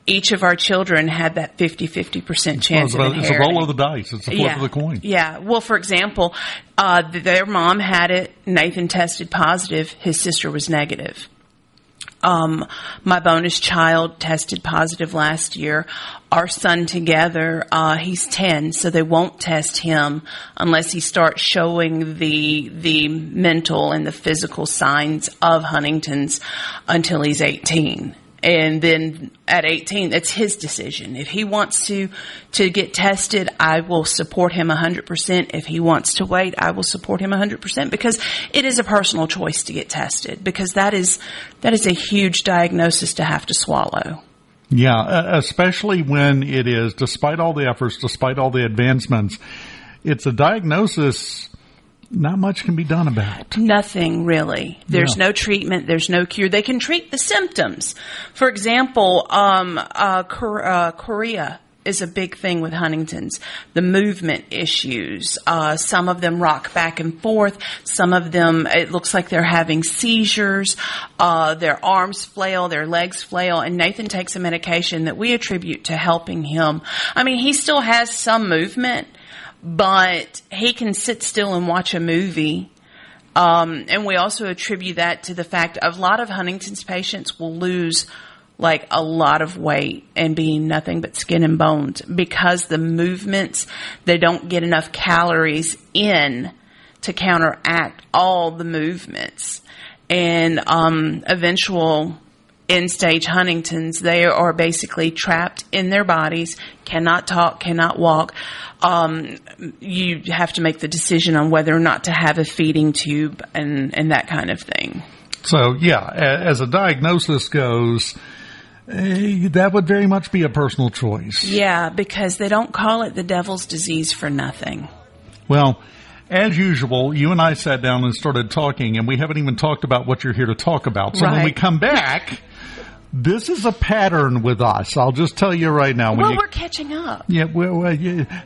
Each of our children had that 50% chance of inheriting. It's a roll of the dice. It's a flip of the coin. Yeah. Well, for example, their mom had it. Nathan tested positive. His sister was negative. My bonus child tested positive last year. Our son together, he's 10, so they won't test him unless he starts showing the mental and the physical signs of Huntington's until he's 18. And then at 18, that's his decision. If he wants to get tested, I will support him 100%. If he wants to wait, I will support him 100% because it is a personal choice to get tested because that is a huge diagnosis to have to swallow. Yeah, especially when it is, despite all the efforts, despite all the advancements, it's a diagnosis not much can be done about. Nothing, really. There's no treatment. There's no cure. They can treat the symptoms. For example, chorea is a big thing with Huntington's. The movement issues. Some of them rock back and forth. Some of them, it looks like they're having seizures. Their arms flail, their legs flail. And Nathan takes a medication that we attribute to helping him. I mean, he still has some movement, but he can sit still and watch a movie. And we also attribute that to the fact a lot of Huntington's patients will lose like a lot of weight and be nothing but skin and bones because the movements, they don't get enough calories in to counteract all the movements. And eventual end-stage Huntington's, they are basically trapped in their bodies, cannot talk, cannot walk. You have to make the decision on whether or not to have a feeding tube and that kind of thing. So, yeah, as a diagnosis goes, that would very much be a personal choice. Yeah, because they don't call it the devil's disease for nothing. Well, as usual, you and I sat down and started talking, and we haven't even talked about what you're here to talk about. So when we come back, This is a pattern with us. I'll just tell you right now. We're catching up. Yeah,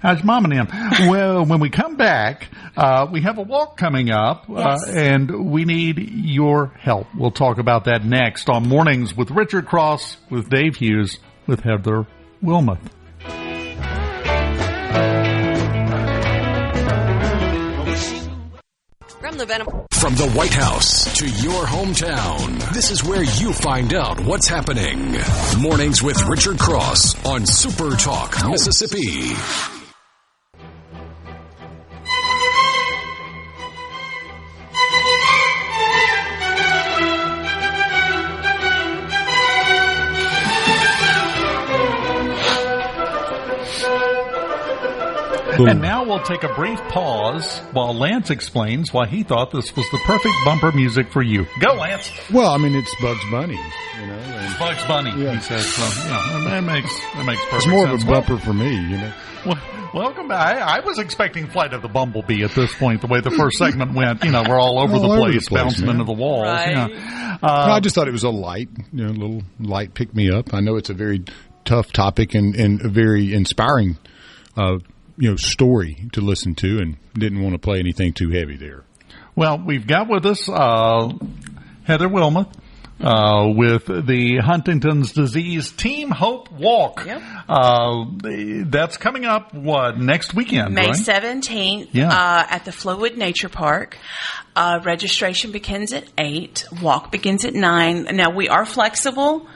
how's Mom and him? Well, when we come back, we have a walk coming up, yes. And we need your help. We'll talk about that next on Mornings with Richard Cross, with Dave Hughes, with Heather Wilmoth. From the White House to your hometown, this is where you find out what's happening. Mornings with Richard Cross on SuperTalk, Mississippi. And now we'll take a brief pause while Lance explains why he thought this was the perfect bumper music for you. Go, Lance. Well, I mean, it's Bugs Bunny, you know. It's Bugs Bunny, yeah. He says. So, that makes perfect sense. It's more of a bumper for me, you know. Well, welcome back. I was expecting Flight of the Bumblebee at this point, the way the first segment went. You know, we're all over the place, bouncing into the walls. Right. Yeah. I just thought it was a little light pick-me-up. I know it's a very tough topic and a very inspiring story to listen to, and didn't want to play anything too heavy there. Well, we've got with us Heather Wilmoth with the Huntington's Disease Team Hope Walk. Yep. That's coming up, next weekend, May right? 17th at the Flowood Nature Park. Registration begins at 8. Walk begins at 9. Now, we are flexible.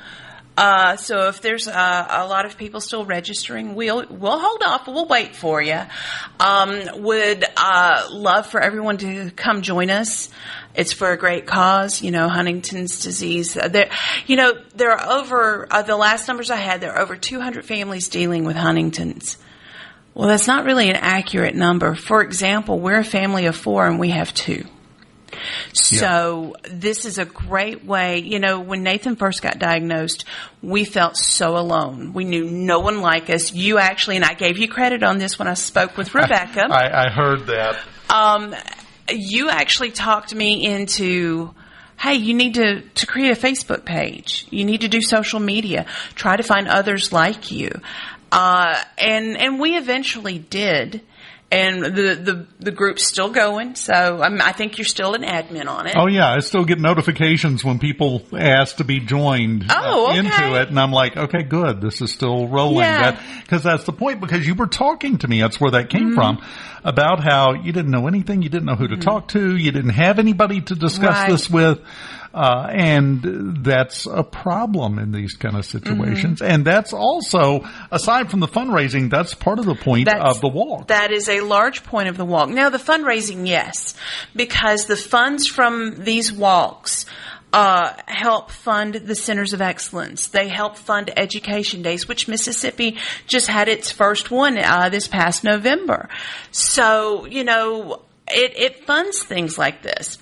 So if there's a lot of people still registering, we'll hold off. We'll wait for you. Would love for everyone to come join us. It's for a great cause, Huntington's disease. There are over the last numbers I had. There are over 200 families dealing with Huntington's. Well, that's not really an accurate number. For example, we're a family of 4 and we have 2. So this is a great way. When Nathan first got diagnosed, we felt so alone. We knew no one like us. You actually, and I gave you credit on this when I spoke with Rebecca. I heard that. You actually talked me into, hey, you need to create a Facebook page. You need to do social media. Try to find others like you. And we eventually did. And the group's still going, so I think you're still an admin on it. Oh, yeah. I still get notifications when people ask to be joined into it, and I'm like, okay, good. This is still rolling. Yeah. Because that's the point, because you were talking to me, that's where that came from, about how you didn't know anything, you didn't know who to talk to, you didn't have anybody to discuss this with. And that's a problem in these kind of situations. And that's also, aside from the fundraising, that's part of the point of the walk. That is a large point of the walk. Now, the fundraising, yes, because the funds from these walks help fund the Centers of Excellence. They help fund Education Days, which Mississippi just had its first one this past November. So, it funds things like this.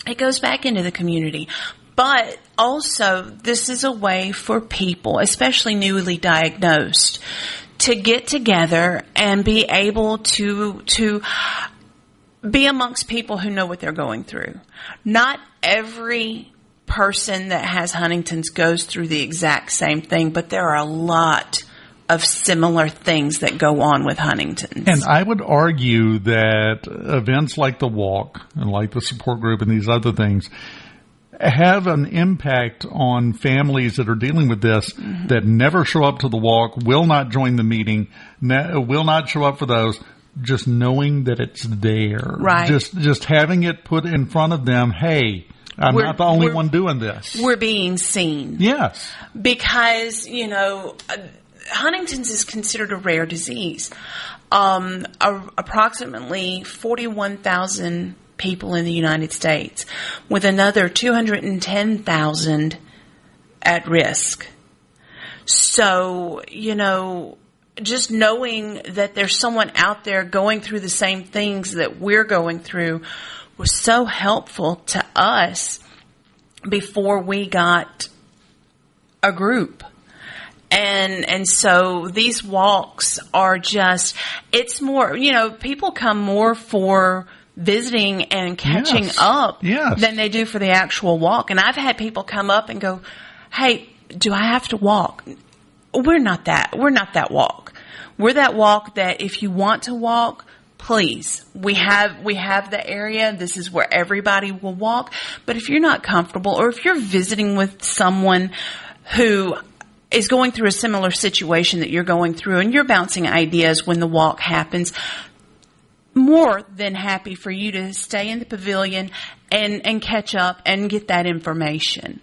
It goes back into the community. But also, this is a way for people, especially newly diagnosed, to get together and be able to be amongst people who know what they're going through. Not every person that has Huntington's goes through the exact same thing, but there are a lot of similar things that go on with Huntington's. And I would argue that events like the walk and like the support group and these other things have an impact on families that are dealing with this that never show up to the walk, will not join the meeting, will not show up for those, just knowing that it's there. Right. Just having it put in front of them, hey, I'm not the only one doing this. We're being seen. Yes. Because, Huntington's is considered a rare disease. Approximately 41,000 people in the United States, with another 210,000 at risk. So, just knowing that there's someone out there going through the same things that we're going through was so helpful to us before we got a group. And so these walks are just, it's more, people come more for visiting and catching up than they do for the actual walk. And I've had people come up and go, hey, do I have to walk? We're not that walk. We're that walk that if you want to walk, please, we have the area. This is where everybody will walk. But if you're not comfortable, or if you're visiting with someone who is going through a similar situation that you're going through and you're bouncing ideas when the walk happens, more than happy for you to stay in the pavilion and catch up and get that information.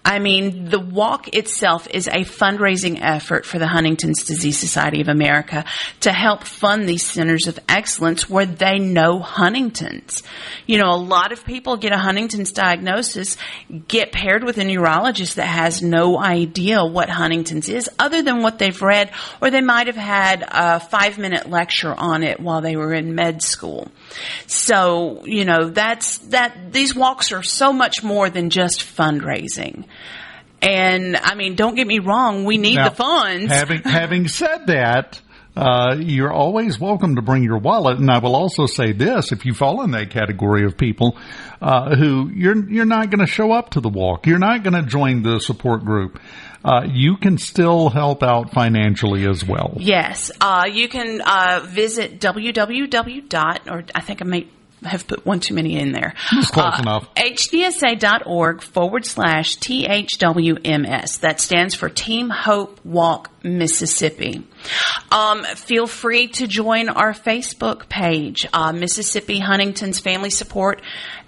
I mean, the walk itself is a fundraising effort for the Huntington's Disease Society of America to help fund these centers of excellence where they know Huntington's. You know, a lot of people get a Huntington's diagnosis, get paired with a neurologist that has no idea what Huntington's is other than what they've read, or they might have had a 5-minute lecture on it while they were in med school. So, you know, these walks are so much more than just fundraising. And I mean, don't get me wrong, we need the funds. Having said that, you're always welcome to bring your wallet. And I will also say this: if you fall in that category of people who you're not going to show up to the walk, you're not going to join the support group, you can still help out financially as well. Yes, you can visit or I think I may have put one too many in there. It's close enough. HDSA.org/THWMS. That stands for Team Hope Walk Mississippi. Feel free to join our Facebook page, Mississippi Huntington's Family Support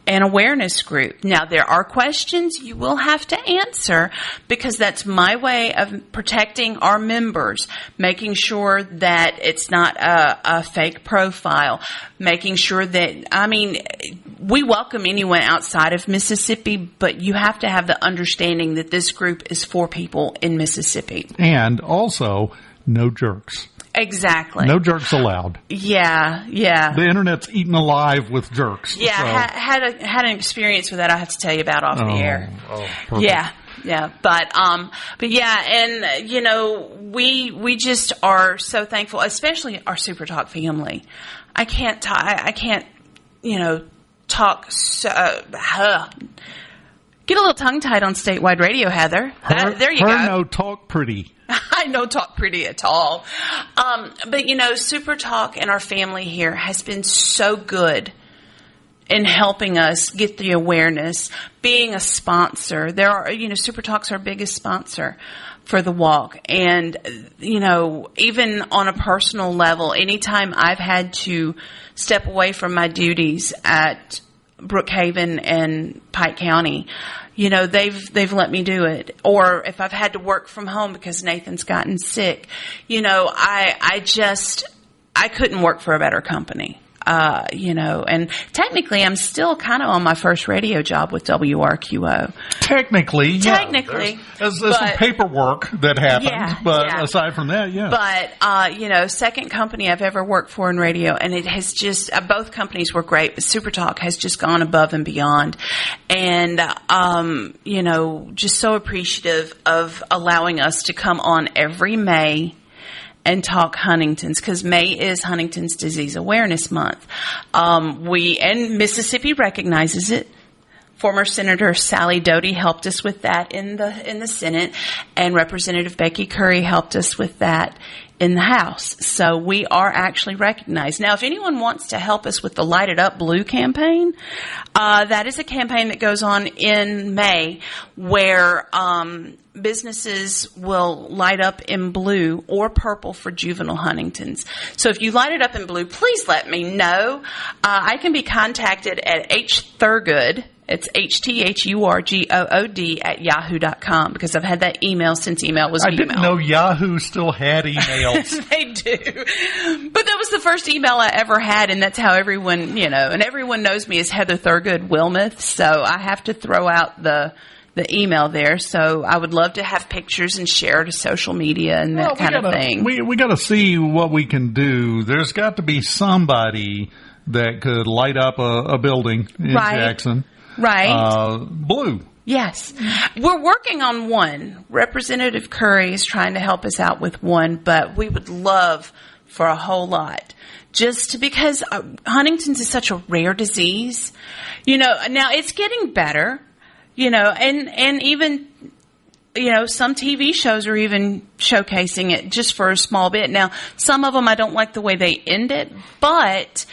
and Awareness Group. Now, there are questions you will have to answer because that's my way of protecting our members, making sure that it's not a fake profile, making sure that, I mean, we welcome anyone outside of Mississippi, but you have to have the understanding that this group is for people in Mississippi. And also, no jerks. Exactly. No jerks allowed. Yeah. The internet's eaten alive with jerks. Yeah, so. had an experience with that I have to tell you about off the air. Oh, perfect. Yeah. But yeah, and you know, we just are so thankful, especially our SuperTalk family. I can't, you know, talk so, get a little tongue-tied on statewide radio, Heather. There you go. No talk pretty. I don't talk pretty at all. But, you know, SuperTalk and our family here has been so good in helping us get the awareness, being a sponsor. There are, you know, SuperTalk's our biggest sponsor for the walk. And, you know, even on a personal level, anytime I've had to step away from my duties at Brookhaven and Pike County, you know, they've let me do it. Or if I've had to work from home because Nathan's gotten sick, you know, I couldn't work for a better company. You know, and technically I'm still kind of on my first radio job with WRQO. Technically. There's some paperwork that happens, aside from that, But, you know, second company I've ever worked for in radio, and it has just, both companies were great, but SuperTalk has just gone above and beyond. And, you know, just so appreciative of allowing us to come on every May and talk Huntington's, because May is Huntington's Disease Awareness Month. And Mississippi recognizes it. Former Senator Sally Doty helped us with that in the Senate, and Representative Becky Curry helped us with that in the House. So we are actually recognized. Now, if anyone wants to help us with the Light It Up Blue campaign, that is a campaign that goes on in May where businesses will light up in blue or purple for juvenile Huntington's. So if you light it up in blue, please let me know. I can be contacted at hthurgood. It's HTHURGOOD at yahoo.com, because I've had that email since email was email. I didn't know Yahoo still had emails. They do. But that was the first email I ever had, and that's how everyone, you know, and everyone knows me as Heather Thurgood Wilmoth, so I have to throw out the email there. So I would love to have pictures and share to social media and that kind of thing. We got to see what we can do. There's got to be somebody that could light up a building in Jackson. Right. Blue. Yes. We're working on one. Representative Curry is trying to help us out with one, but we would love for a whole lot. Just because Huntington's is such a rare disease. You know, now it's getting better, you know, and even some TV shows are even showcasing it just for a small bit. Now, some of them I don't like the way they end it, but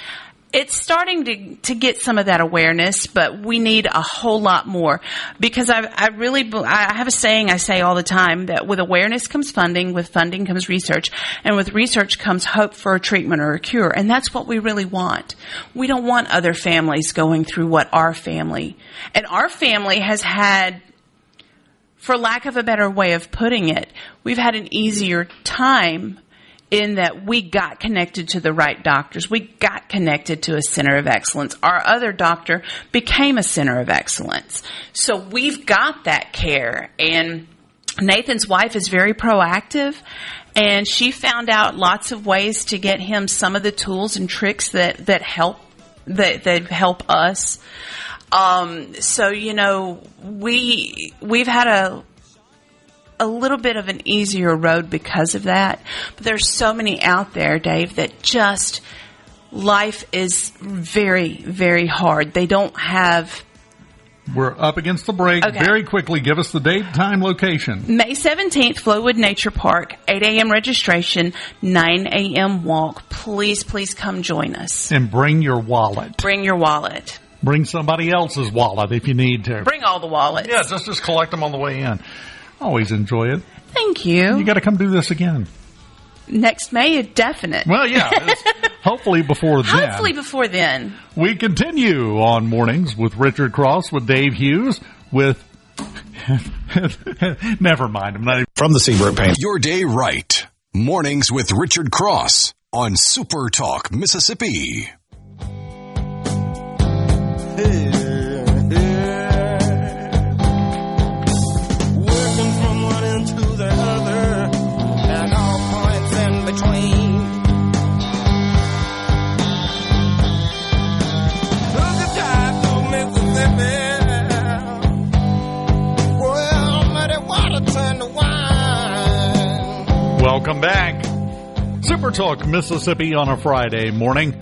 it's starting to get some of that awareness, but we need a whole lot more, because I have a saying I say all the time that with awareness comes funding, with funding comes research, and with research comes hope for a treatment or a cure. And that's what we really want. We don't want other families going through what our family has had, for lack of a better way of putting it, we've had an easier time in that we got connected to the right doctors. We got connected to a center of excellence. Our other doctor became a center of excellence. So we've got that care. And Nathan's wife is very proactive, and she found out lots of ways to get him some of the tools and tricks that help us. So, we've had a little bit of an easier road because of that. But there's so many out there, Dave, that just life is very, very hard. They don't have... We're up against the break. Okay. Very quickly, give us the date, time, location. May 17th, Flowood Nature Park, 8 a.m. registration, 9 a.m. walk. Please, please come join us. And bring your wallet. Bring your wallet. Bring somebody else's wallet if you need to. Bring all the wallets. Yeah, just collect them on the way in. Always enjoy it. Thank you. You got to come do this again. Next May, a definite. Well, yeah. Hopefully before then. Hopefully before then. We continue on Mornings with Richard Cross, with Dave Hughes, with... Never mind. I'm not even... From the Seabrook Paint. Your day right. Mornings with Richard Cross on SuperTalk, Mississippi. Welcome back. SuperTalk Mississippi on a Friday morning.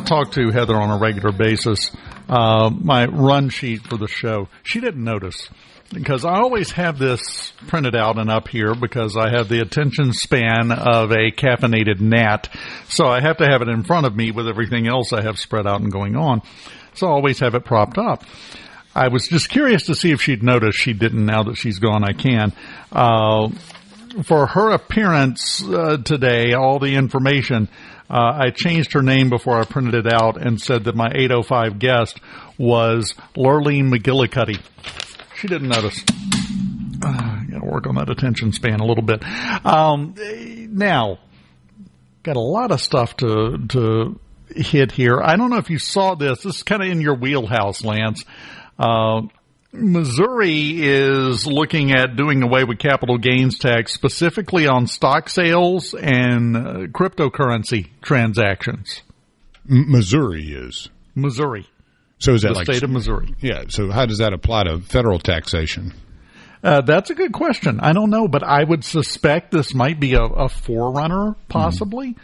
Talk to Heather on a regular basis. My run sheet for the show. She didn't notice, because I always have this printed out and up here because I have the attention span of a caffeinated gnat. So I have to have it in front of me with everything else I have spread out and going on. So I always have it propped up. I was just curious to see if she'd noticed. She didn't. Now that she's gone, I can. For her appearance today, all the information, I changed her name before I printed it out and said that my 8:05 guest was Lurleen McGillicuddy. She didn't notice. Got to work on that attention span a little bit. Now, got a lot of stuff to hit here. I don't know if you saw this. This is kind of in your wheelhouse, Lance. Missouri is looking at doing away with capital gains tax, specifically on stock sales and cryptocurrency transactions. Missouri is. Missouri. So is that the like state of Missouri? Yeah. So how does that apply to federal taxation? That's a good question. I don't know, but I would suspect this might be a forerunner, possibly,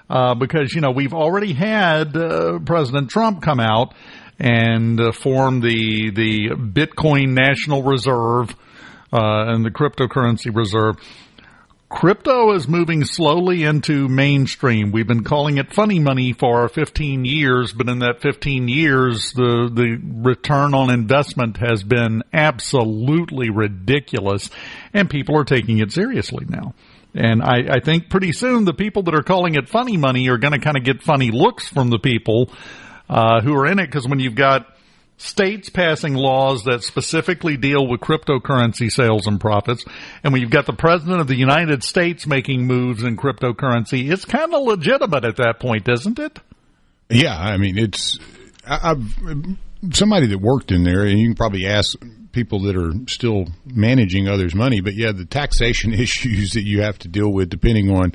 because we've already had President Trump come out and form the Bitcoin National Reserve and the cryptocurrency reserve. Crypto is moving slowly into mainstream. We've been calling it funny money for 15 years, but in that 15 years, the return on investment has been absolutely ridiculous, and people are taking it seriously now. And I think pretty soon the people that are calling it funny money are going to kind of get funny looks from the people who are in it, because when you've got states passing laws that specifically deal with cryptocurrency sales and profits, and when you've got the President of the United States making moves in cryptocurrency, it's kind of legitimate at that point, isn't it? Yeah, I mean, I've somebody that worked in there, and you can probably ask people that are still managing others' money, but yeah, the taxation issues that you have to deal with depending on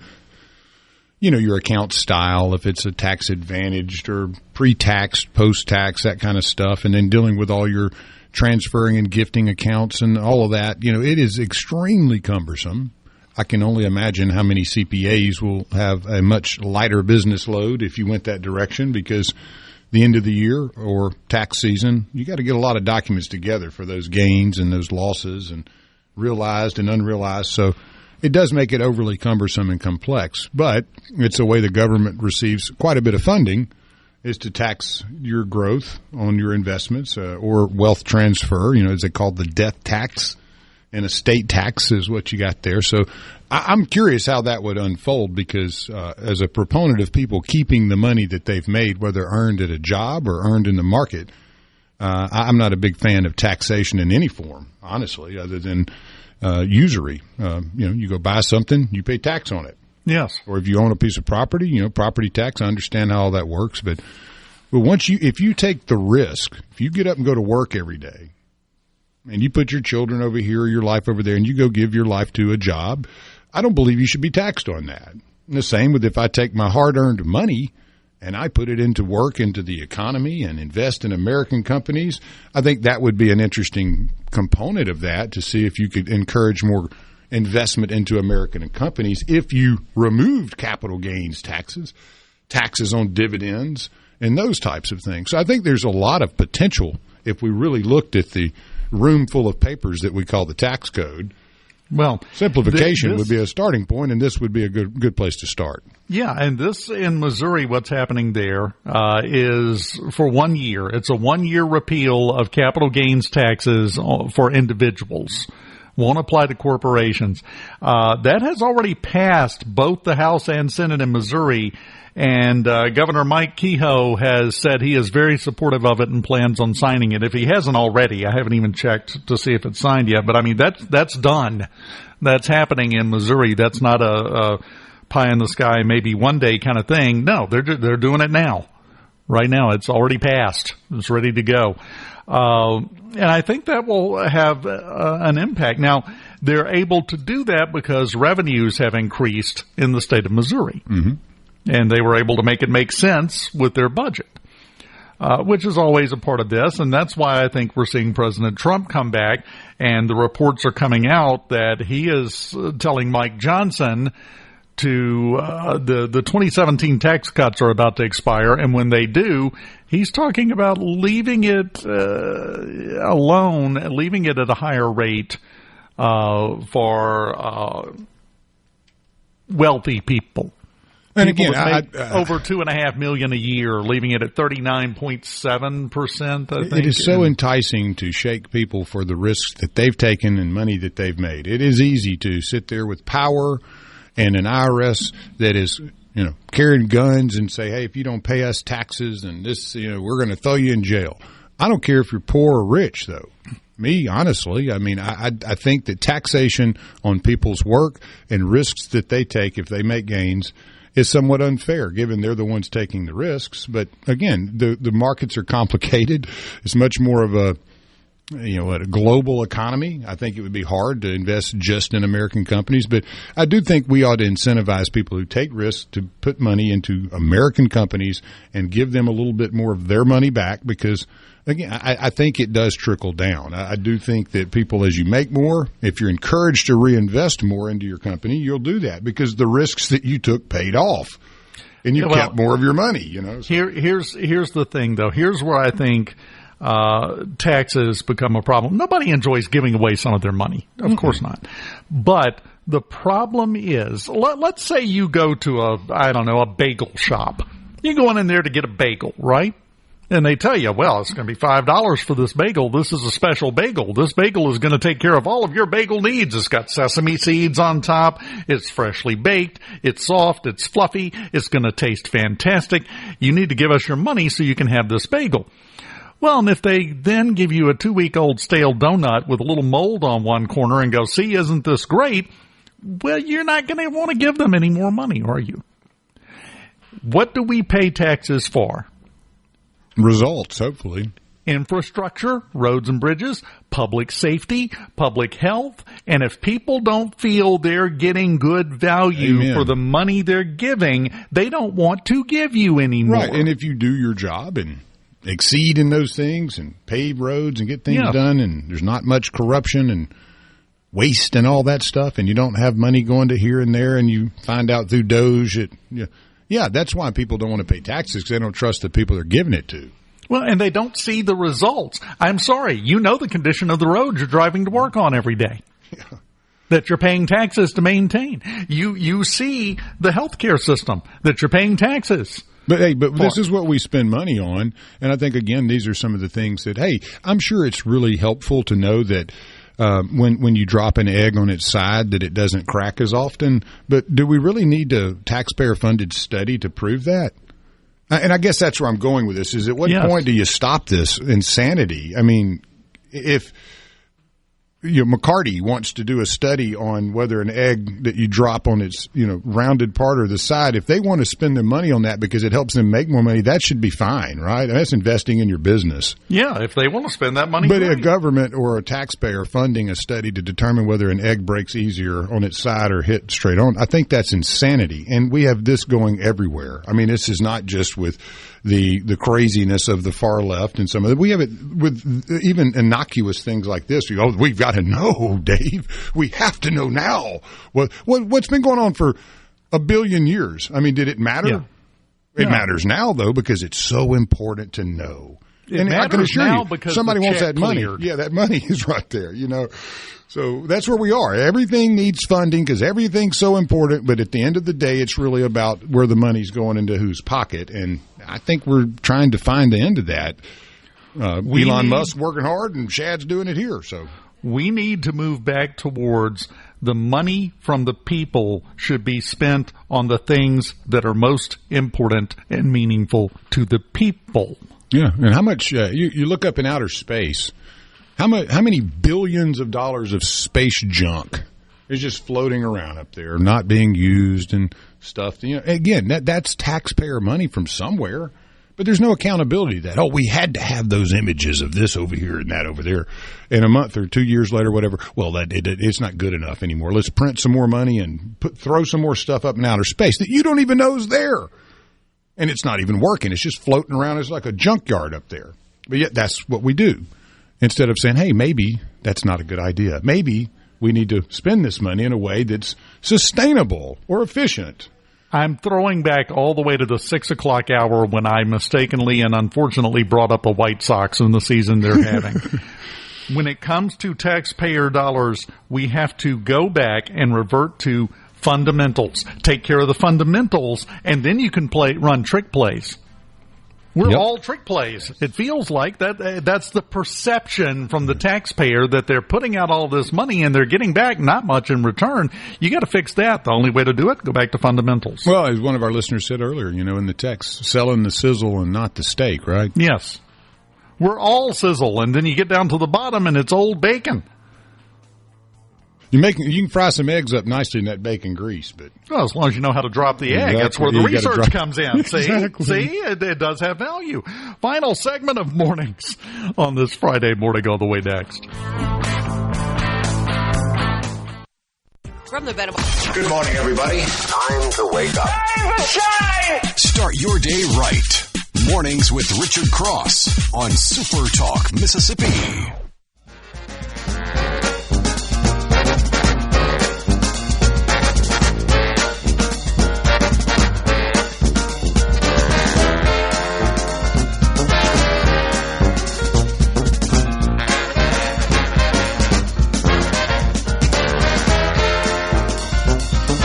your account style, if it's a tax advantaged or pre-taxed, post-tax, that kind of stuff, and then dealing with all your transferring and gifting accounts and all of that, it is extremely cumbersome. I can only imagine how many CPAs will have a much lighter business load if you went that direction, because the end of the year or tax season, you got to get a lot of documents together for those gains and those losses and realized and unrealized. So it does make it overly cumbersome and complex, but it's a way the government receives quite a bit of funding is to tax your growth on your investments or wealth transfer, as they call the death tax, and estate tax is what you got there. So I'm curious how that would unfold because as a proponent of people keeping the money that they've made, whether earned at a job or earned in the market, I'm not a big fan of taxation in any form, honestly, other than usury. You go buy something, you pay tax on it. Yes. Or if you own a piece of property, property tax, I understand how all that works. But if you take the risk, if you get up and go to work every day and you put your children over here or your life over there and you go give your life to a job, I don't believe you should be taxed on that. And the same with if I take my hard-earned money and I put it into work, into the economy and invest in American companies, I think that would be an interesting component of that to see if you could encourage more investment into American companies if you removed capital gains taxes on dividends, and those types of things. So I think there's a lot of potential if we really looked at the room full of papers that we call the tax code. Well, simplification would be a starting point, and this would be a good place to start. Yeah, and this in Missouri, what's happening there is for 1 year. It's a 1 year repeal of capital gains taxes for individuals. Won't apply to corporations. That has already passed both the House and Senate in Missouri, and Governor Mike Kehoe has said he is very supportive of it and plans on signing it. If he hasn't already, I haven't even checked to see if it's signed yet, but I mean, that's done. That's happening in Missouri. That's not a pie in the sky, maybe one day kind of thing. No, they're doing it now. Right now, it's already passed. It's ready to go. And I think that will have an impact. Now, they're able to do that because revenues have increased in the state of Missouri. Mm-hmm. And they were able to make it make sense with their budget, which is always a part of this. And that's why I think we're seeing President Trump come back. And the reports are coming out that he is telling Mike Johnson to the 2017 tax cuts are about to expire, and when they do, he's talking about leaving it alone, leaving it at a higher rate for wealthy people. And again, over $2.5 million a year, leaving it at 39.7%. I think it is so enticing to shake people for the risks that they've taken and money that they've made. It is easy to sit there with power and an IRS that is, carrying guns and say, hey, if you don't pay us taxes and this, we're going to throw you in jail. I don't care if you're poor or rich, though. Me, honestly, I mean, I think that taxation on people's work and risks that they take if they make gains is somewhat unfair, given they're the ones taking the risks. But again, the markets are complicated. It's much more of a global economy. I think it would be hard to invest just in American companies, but I do think we ought to incentivize people who take risks to put money into American companies and give them a little bit more of their money back because, again, I think it does trickle down. I do think that people, as you make more, if you're encouraged to reinvest more into your company, you'll do that because the risks that you took paid off and you kept more of your money, So. Here's the thing, though. Here's where I think taxes become a problem. Nobody enjoys giving away some of their money. Of course not. But the problem is, let's say you go to a bagel shop. You're going in there to get a bagel, right? And they tell you, well, it's going to be $5 for this bagel. This is a special bagel. This bagel is going to take care of all of your bagel needs. It's got sesame seeds on top. It's freshly baked. It's soft. It's fluffy. It's going to taste fantastic. You need to give us your money so you can have this bagel. Well, and if they then give you a 2-week-old stale donut with a little mold on one corner and go, see, isn't this great? Well, you're not going to want to give them any more money, are you? What do we pay taxes for? Results, hopefully. Infrastructure, roads and bridges, public safety, public health. And if people don't feel they're getting good value for the money they're giving, they don't want to give you any more. Right, and if you do your job and exceed in those things and pave roads and get things done and there's not much corruption and waste and all that stuff and you don't have money going to here and there and you find out through Doge that Yeah, that's why people don't want to pay taxes, because they don't trust the people they're giving it to. Well, and they don't see the results. I'm sorry. You know the condition of the roads you're driving to work on every day. Yeah. That you're paying taxes to maintain. You see the healthcare system that you're paying taxes. But hey, this is what we spend money on. And I think, again, these are some of the things that, hey, I'm sure it's really helpful to know that when you drop an egg on its side that it doesn't crack as often. But do we really need a taxpayer-funded study to prove that? And I guess that's where I'm going with this, is at what point do you stop this insanity? I mean, if McCarty wants to do a study on whether an egg that you drop on its rounded part or the side, if they want to spend their money on that because it helps them make more money, that should be fine, right? And that's investing in your business. Yeah, if they want to spend that money. But a government or a taxpayer funding a study to determine whether an egg breaks easier on its side or hit straight on, I think that's insanity. And we have this going everywhere. I mean, this is not just with the craziness of the far left and some of it. We have it with even innocuous things like this. We've got to know, Dave. We have to know now. What's been going on for a billion years? I mean, did it matter? Yeah. It matters now, though, because it's so important to know. And I can assure you, somebody wants that money. Yeah, that money is right there, So that's where we are. Everything needs funding because everything's so important. But at the end of the day, it's really about where the money's going into whose pocket. And I think we're trying to find the end of that. Elon Musk working hard and Shad's doing it here. So we need to move back towards the money from the people should be spent on the things that are most important and meaningful to the people. Yeah, and how much you look up in outer space, how many billions of dollars of space junk is just floating around up there, not being used and stuff. Again, that's taxpayer money from somewhere, but there's no accountability to that. Oh, we had to have those images of this over here and that over there. And a month or 2 years later, whatever, well, it's not good enough anymore. Let's print some more money and throw some more stuff up in outer space that you don't even know is there. And it's not even working. It's just floating around. It's like a junkyard up there. But yet that's what we do. Instead of saying, hey, maybe that's not a good idea. Maybe we need to spend this money in a way that's sustainable or efficient. I'm throwing back all the way to the 6 o'clock hour when I mistakenly and unfortunately brought up the White Sox in the season they're having. When it comes to taxpayer dollars, we have to go back and revert to fundamentals. Take care of the fundamentals, and then you can run trick plays. We're all trick plays. It feels like that's the perception from the taxpayer that they're putting out all this money and they're getting back not much in return. You got to fix that. The only way to do it, go back to fundamentals. Well, as one of our listeners said earlier, in the text, selling the sizzle and not the steak, right? Yes. We're all sizzle, and then you get down to the bottom and it's old bacon. You can fry some eggs up nicely in that bacon grease, but as long as you know how to drop the egg, that's where the research comes in. Exactly. See, it does have value. Final segment of mornings on this Friday morning on the way next. From the Venable. Good morning, everybody. Time to wake up. Time to shine! Start your day right. Mornings with Richard Cross on SuperTalk, Mississippi.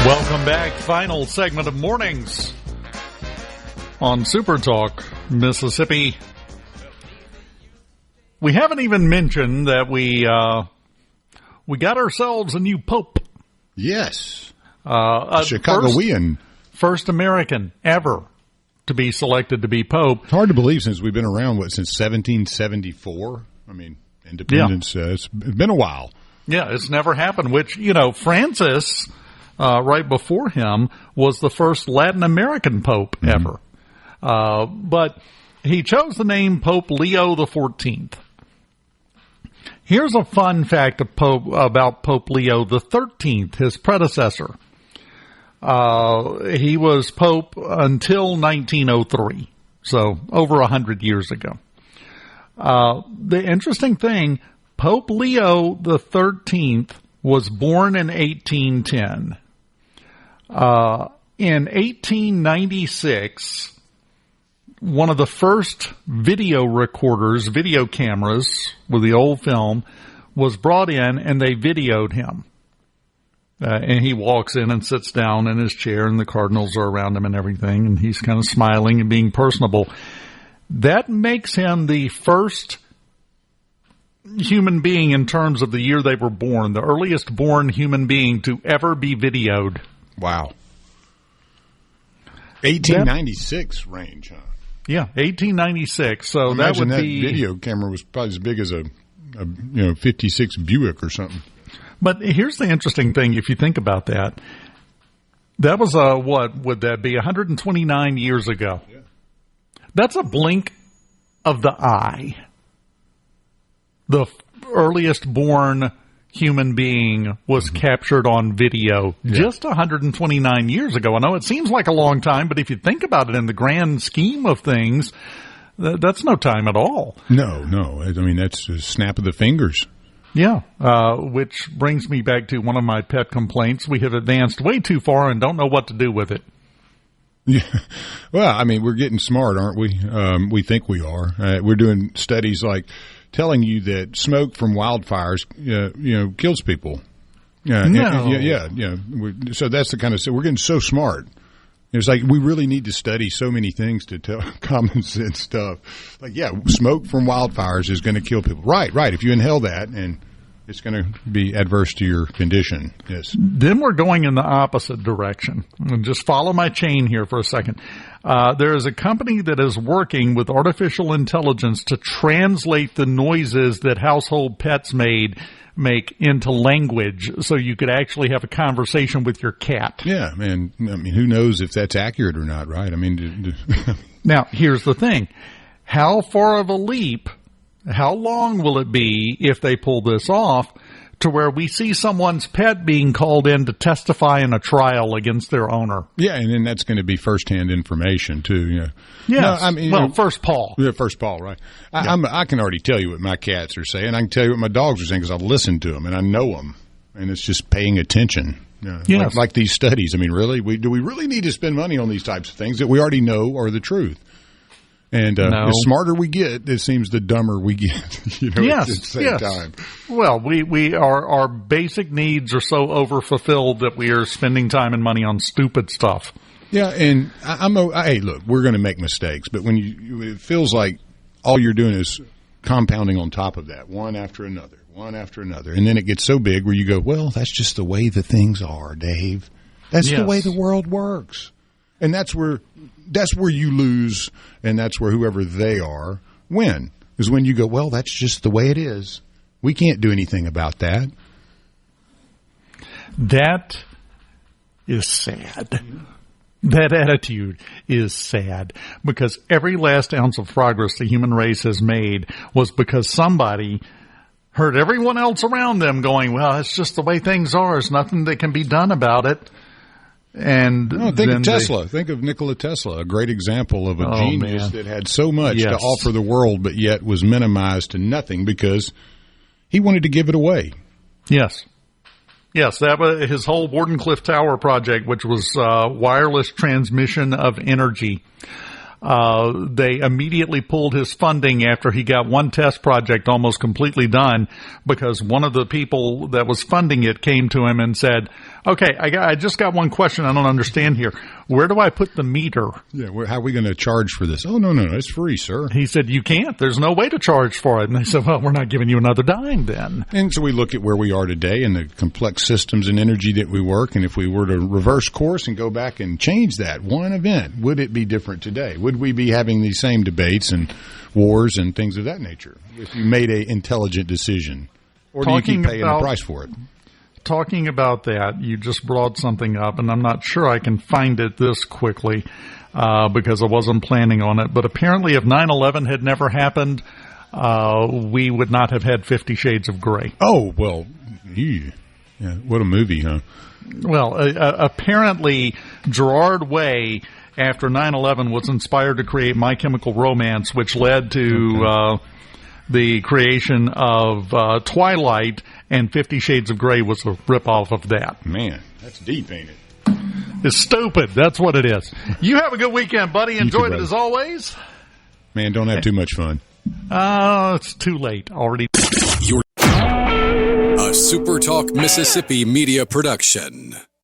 Welcome back. Final segment of mornings on SuperTalk, Mississippi. We haven't even mentioned that we got ourselves a new pope. Yes. Chicagoan. First American ever to be selected to be pope. It's hard to believe since we've been around, since 1774? I mean, independence. It's been a while. Yeah, it's never happened, which, Francis, right before him, was the first Latin American pope ever. But he chose the name Pope Leo XIV. Here's a fun fact about Pope Leo XIII, his predecessor. He was pope until 1903, so over 100 years ago. The interesting thing, Pope Leo XIII was born in 1810. In 1896, one of the first video recorders, video cameras with the old film, was brought in, and they videoed him. And he walks in and sits down in his chair, and the cardinals are around him and everything, and he's kind of smiling and being personable. That makes him the first human being in terms of the year they were born, the earliest born human being to ever be videoed. Wow. 1896 range, huh? Yeah, 1896. So imagine that would be video camera was probably as big as a 56 Buick or something. But here's the interesting thing, if you think about that. That was what would that be? 129 years ago. Yeah. That's a blink of the eye. The earliest born human being was captured on video just 129 years ago. I know it seems like a long time, but if you think about it in the grand scheme of things, that's no time at all. No. I mean, that's a snap of the fingers. Yeah, which brings me back to one of my pet complaints. We have advanced way too far and don't know what to do with it. Yeah. Well, I mean, we're getting smart, aren't we? We think we are. We're doing studies like telling you that smoke from wildfires, kills people. No. So that's the kind of, we're getting so smart. It's like we really need to study so many things to tell common sense stuff. Like, smoke from wildfires is going to kill people. Right. If you inhale that, and it's going to be adverse to your condition. Yes. Then we're going in the opposite direction. Just follow my chain here for a second. There is a company that is working with artificial intelligence to translate the noises that household pets make into language, so you could actually have a conversation with your cat. Yeah, man. I mean, who knows if that's accurate or not, right? I mean, now, here's the thing. How far of a leap, how long will it be if they pull this off to where we see someone's pet being called in to testify in a trial against their owner? Yeah, and then that's going to be firsthand information, too. Yeah. Yes. No, I mean, first Paul. Yeah, first Paul, right. I can already tell you what my cats are saying. I can tell you what my dogs are saying because I've listened to them and I know them. And it's just paying attention. Yes. Like these studies. I mean, really? Do we really need to spend money on these types of things that we already know are the truth? And no. The smarter we get, it seems the dumber we get. At the same time. Well, our basic needs are so overfulfilled that we are spending time and money on stupid stuff. Yeah, and hey, look, we're going to make mistakes, but when it feels like all you're doing is compounding on top of that, one after another, and then it gets so big where you go, well, that's just the way the things are, Dave. That's the way the world works. And that's where you lose, and that's where whoever they are win, is when you go, well, that's just the way it is. We can't do anything about that. That is sad. That attitude is sad, because every last ounce of progress the human race has made was because somebody heard everyone else around them going, well, it's just the way things are. There's nothing that can be done about it. And think of Tesla. Think of Nikola Tesla, a great example of a genius that had so much to offer the world, but yet was minimized to nothing because he wanted to give it away. Yes, that was his whole Wardenclyffe Tower project, which was wireless transmission of energy. They immediately pulled his funding after he got one test project almost completely done, because one of the people that was funding it came to him and said, okay, I just got one question I don't understand here. Where do I put the meter? Yeah, how are we going to charge for this? Oh, no, it's free, sir. He said, you can't. There's no way to charge for it. And they said, well, we're not giving you another dime then. And so we look at where we are today and the complex systems and energy that we work, and if we were to reverse course and go back and change that one event, would it be different today? Would we be having these same debates and wars and things of that nature if you made an intelligent decision? Or do you keep paying the price for it? Talking about that, you just brought something up, and I'm not sure I can find it this quickly because I wasn't planning on it. But apparently if 9/11 had never happened, we would not have had 50 Shades of Grey. Oh, well, yeah, what a movie, huh? Well, apparently Gerard Way, after 9/11, was inspired to create My Chemical Romance, which led to the creation of Twilight, and 50 Shades of Grey was a ripoff of that. Man, that's deep, ain't it? is stupid. That's what it is. You have a good weekend, buddy. Enjoyed it as always. Man, don't have too much fun. It's too late already. A SuperTalk Mississippi media production.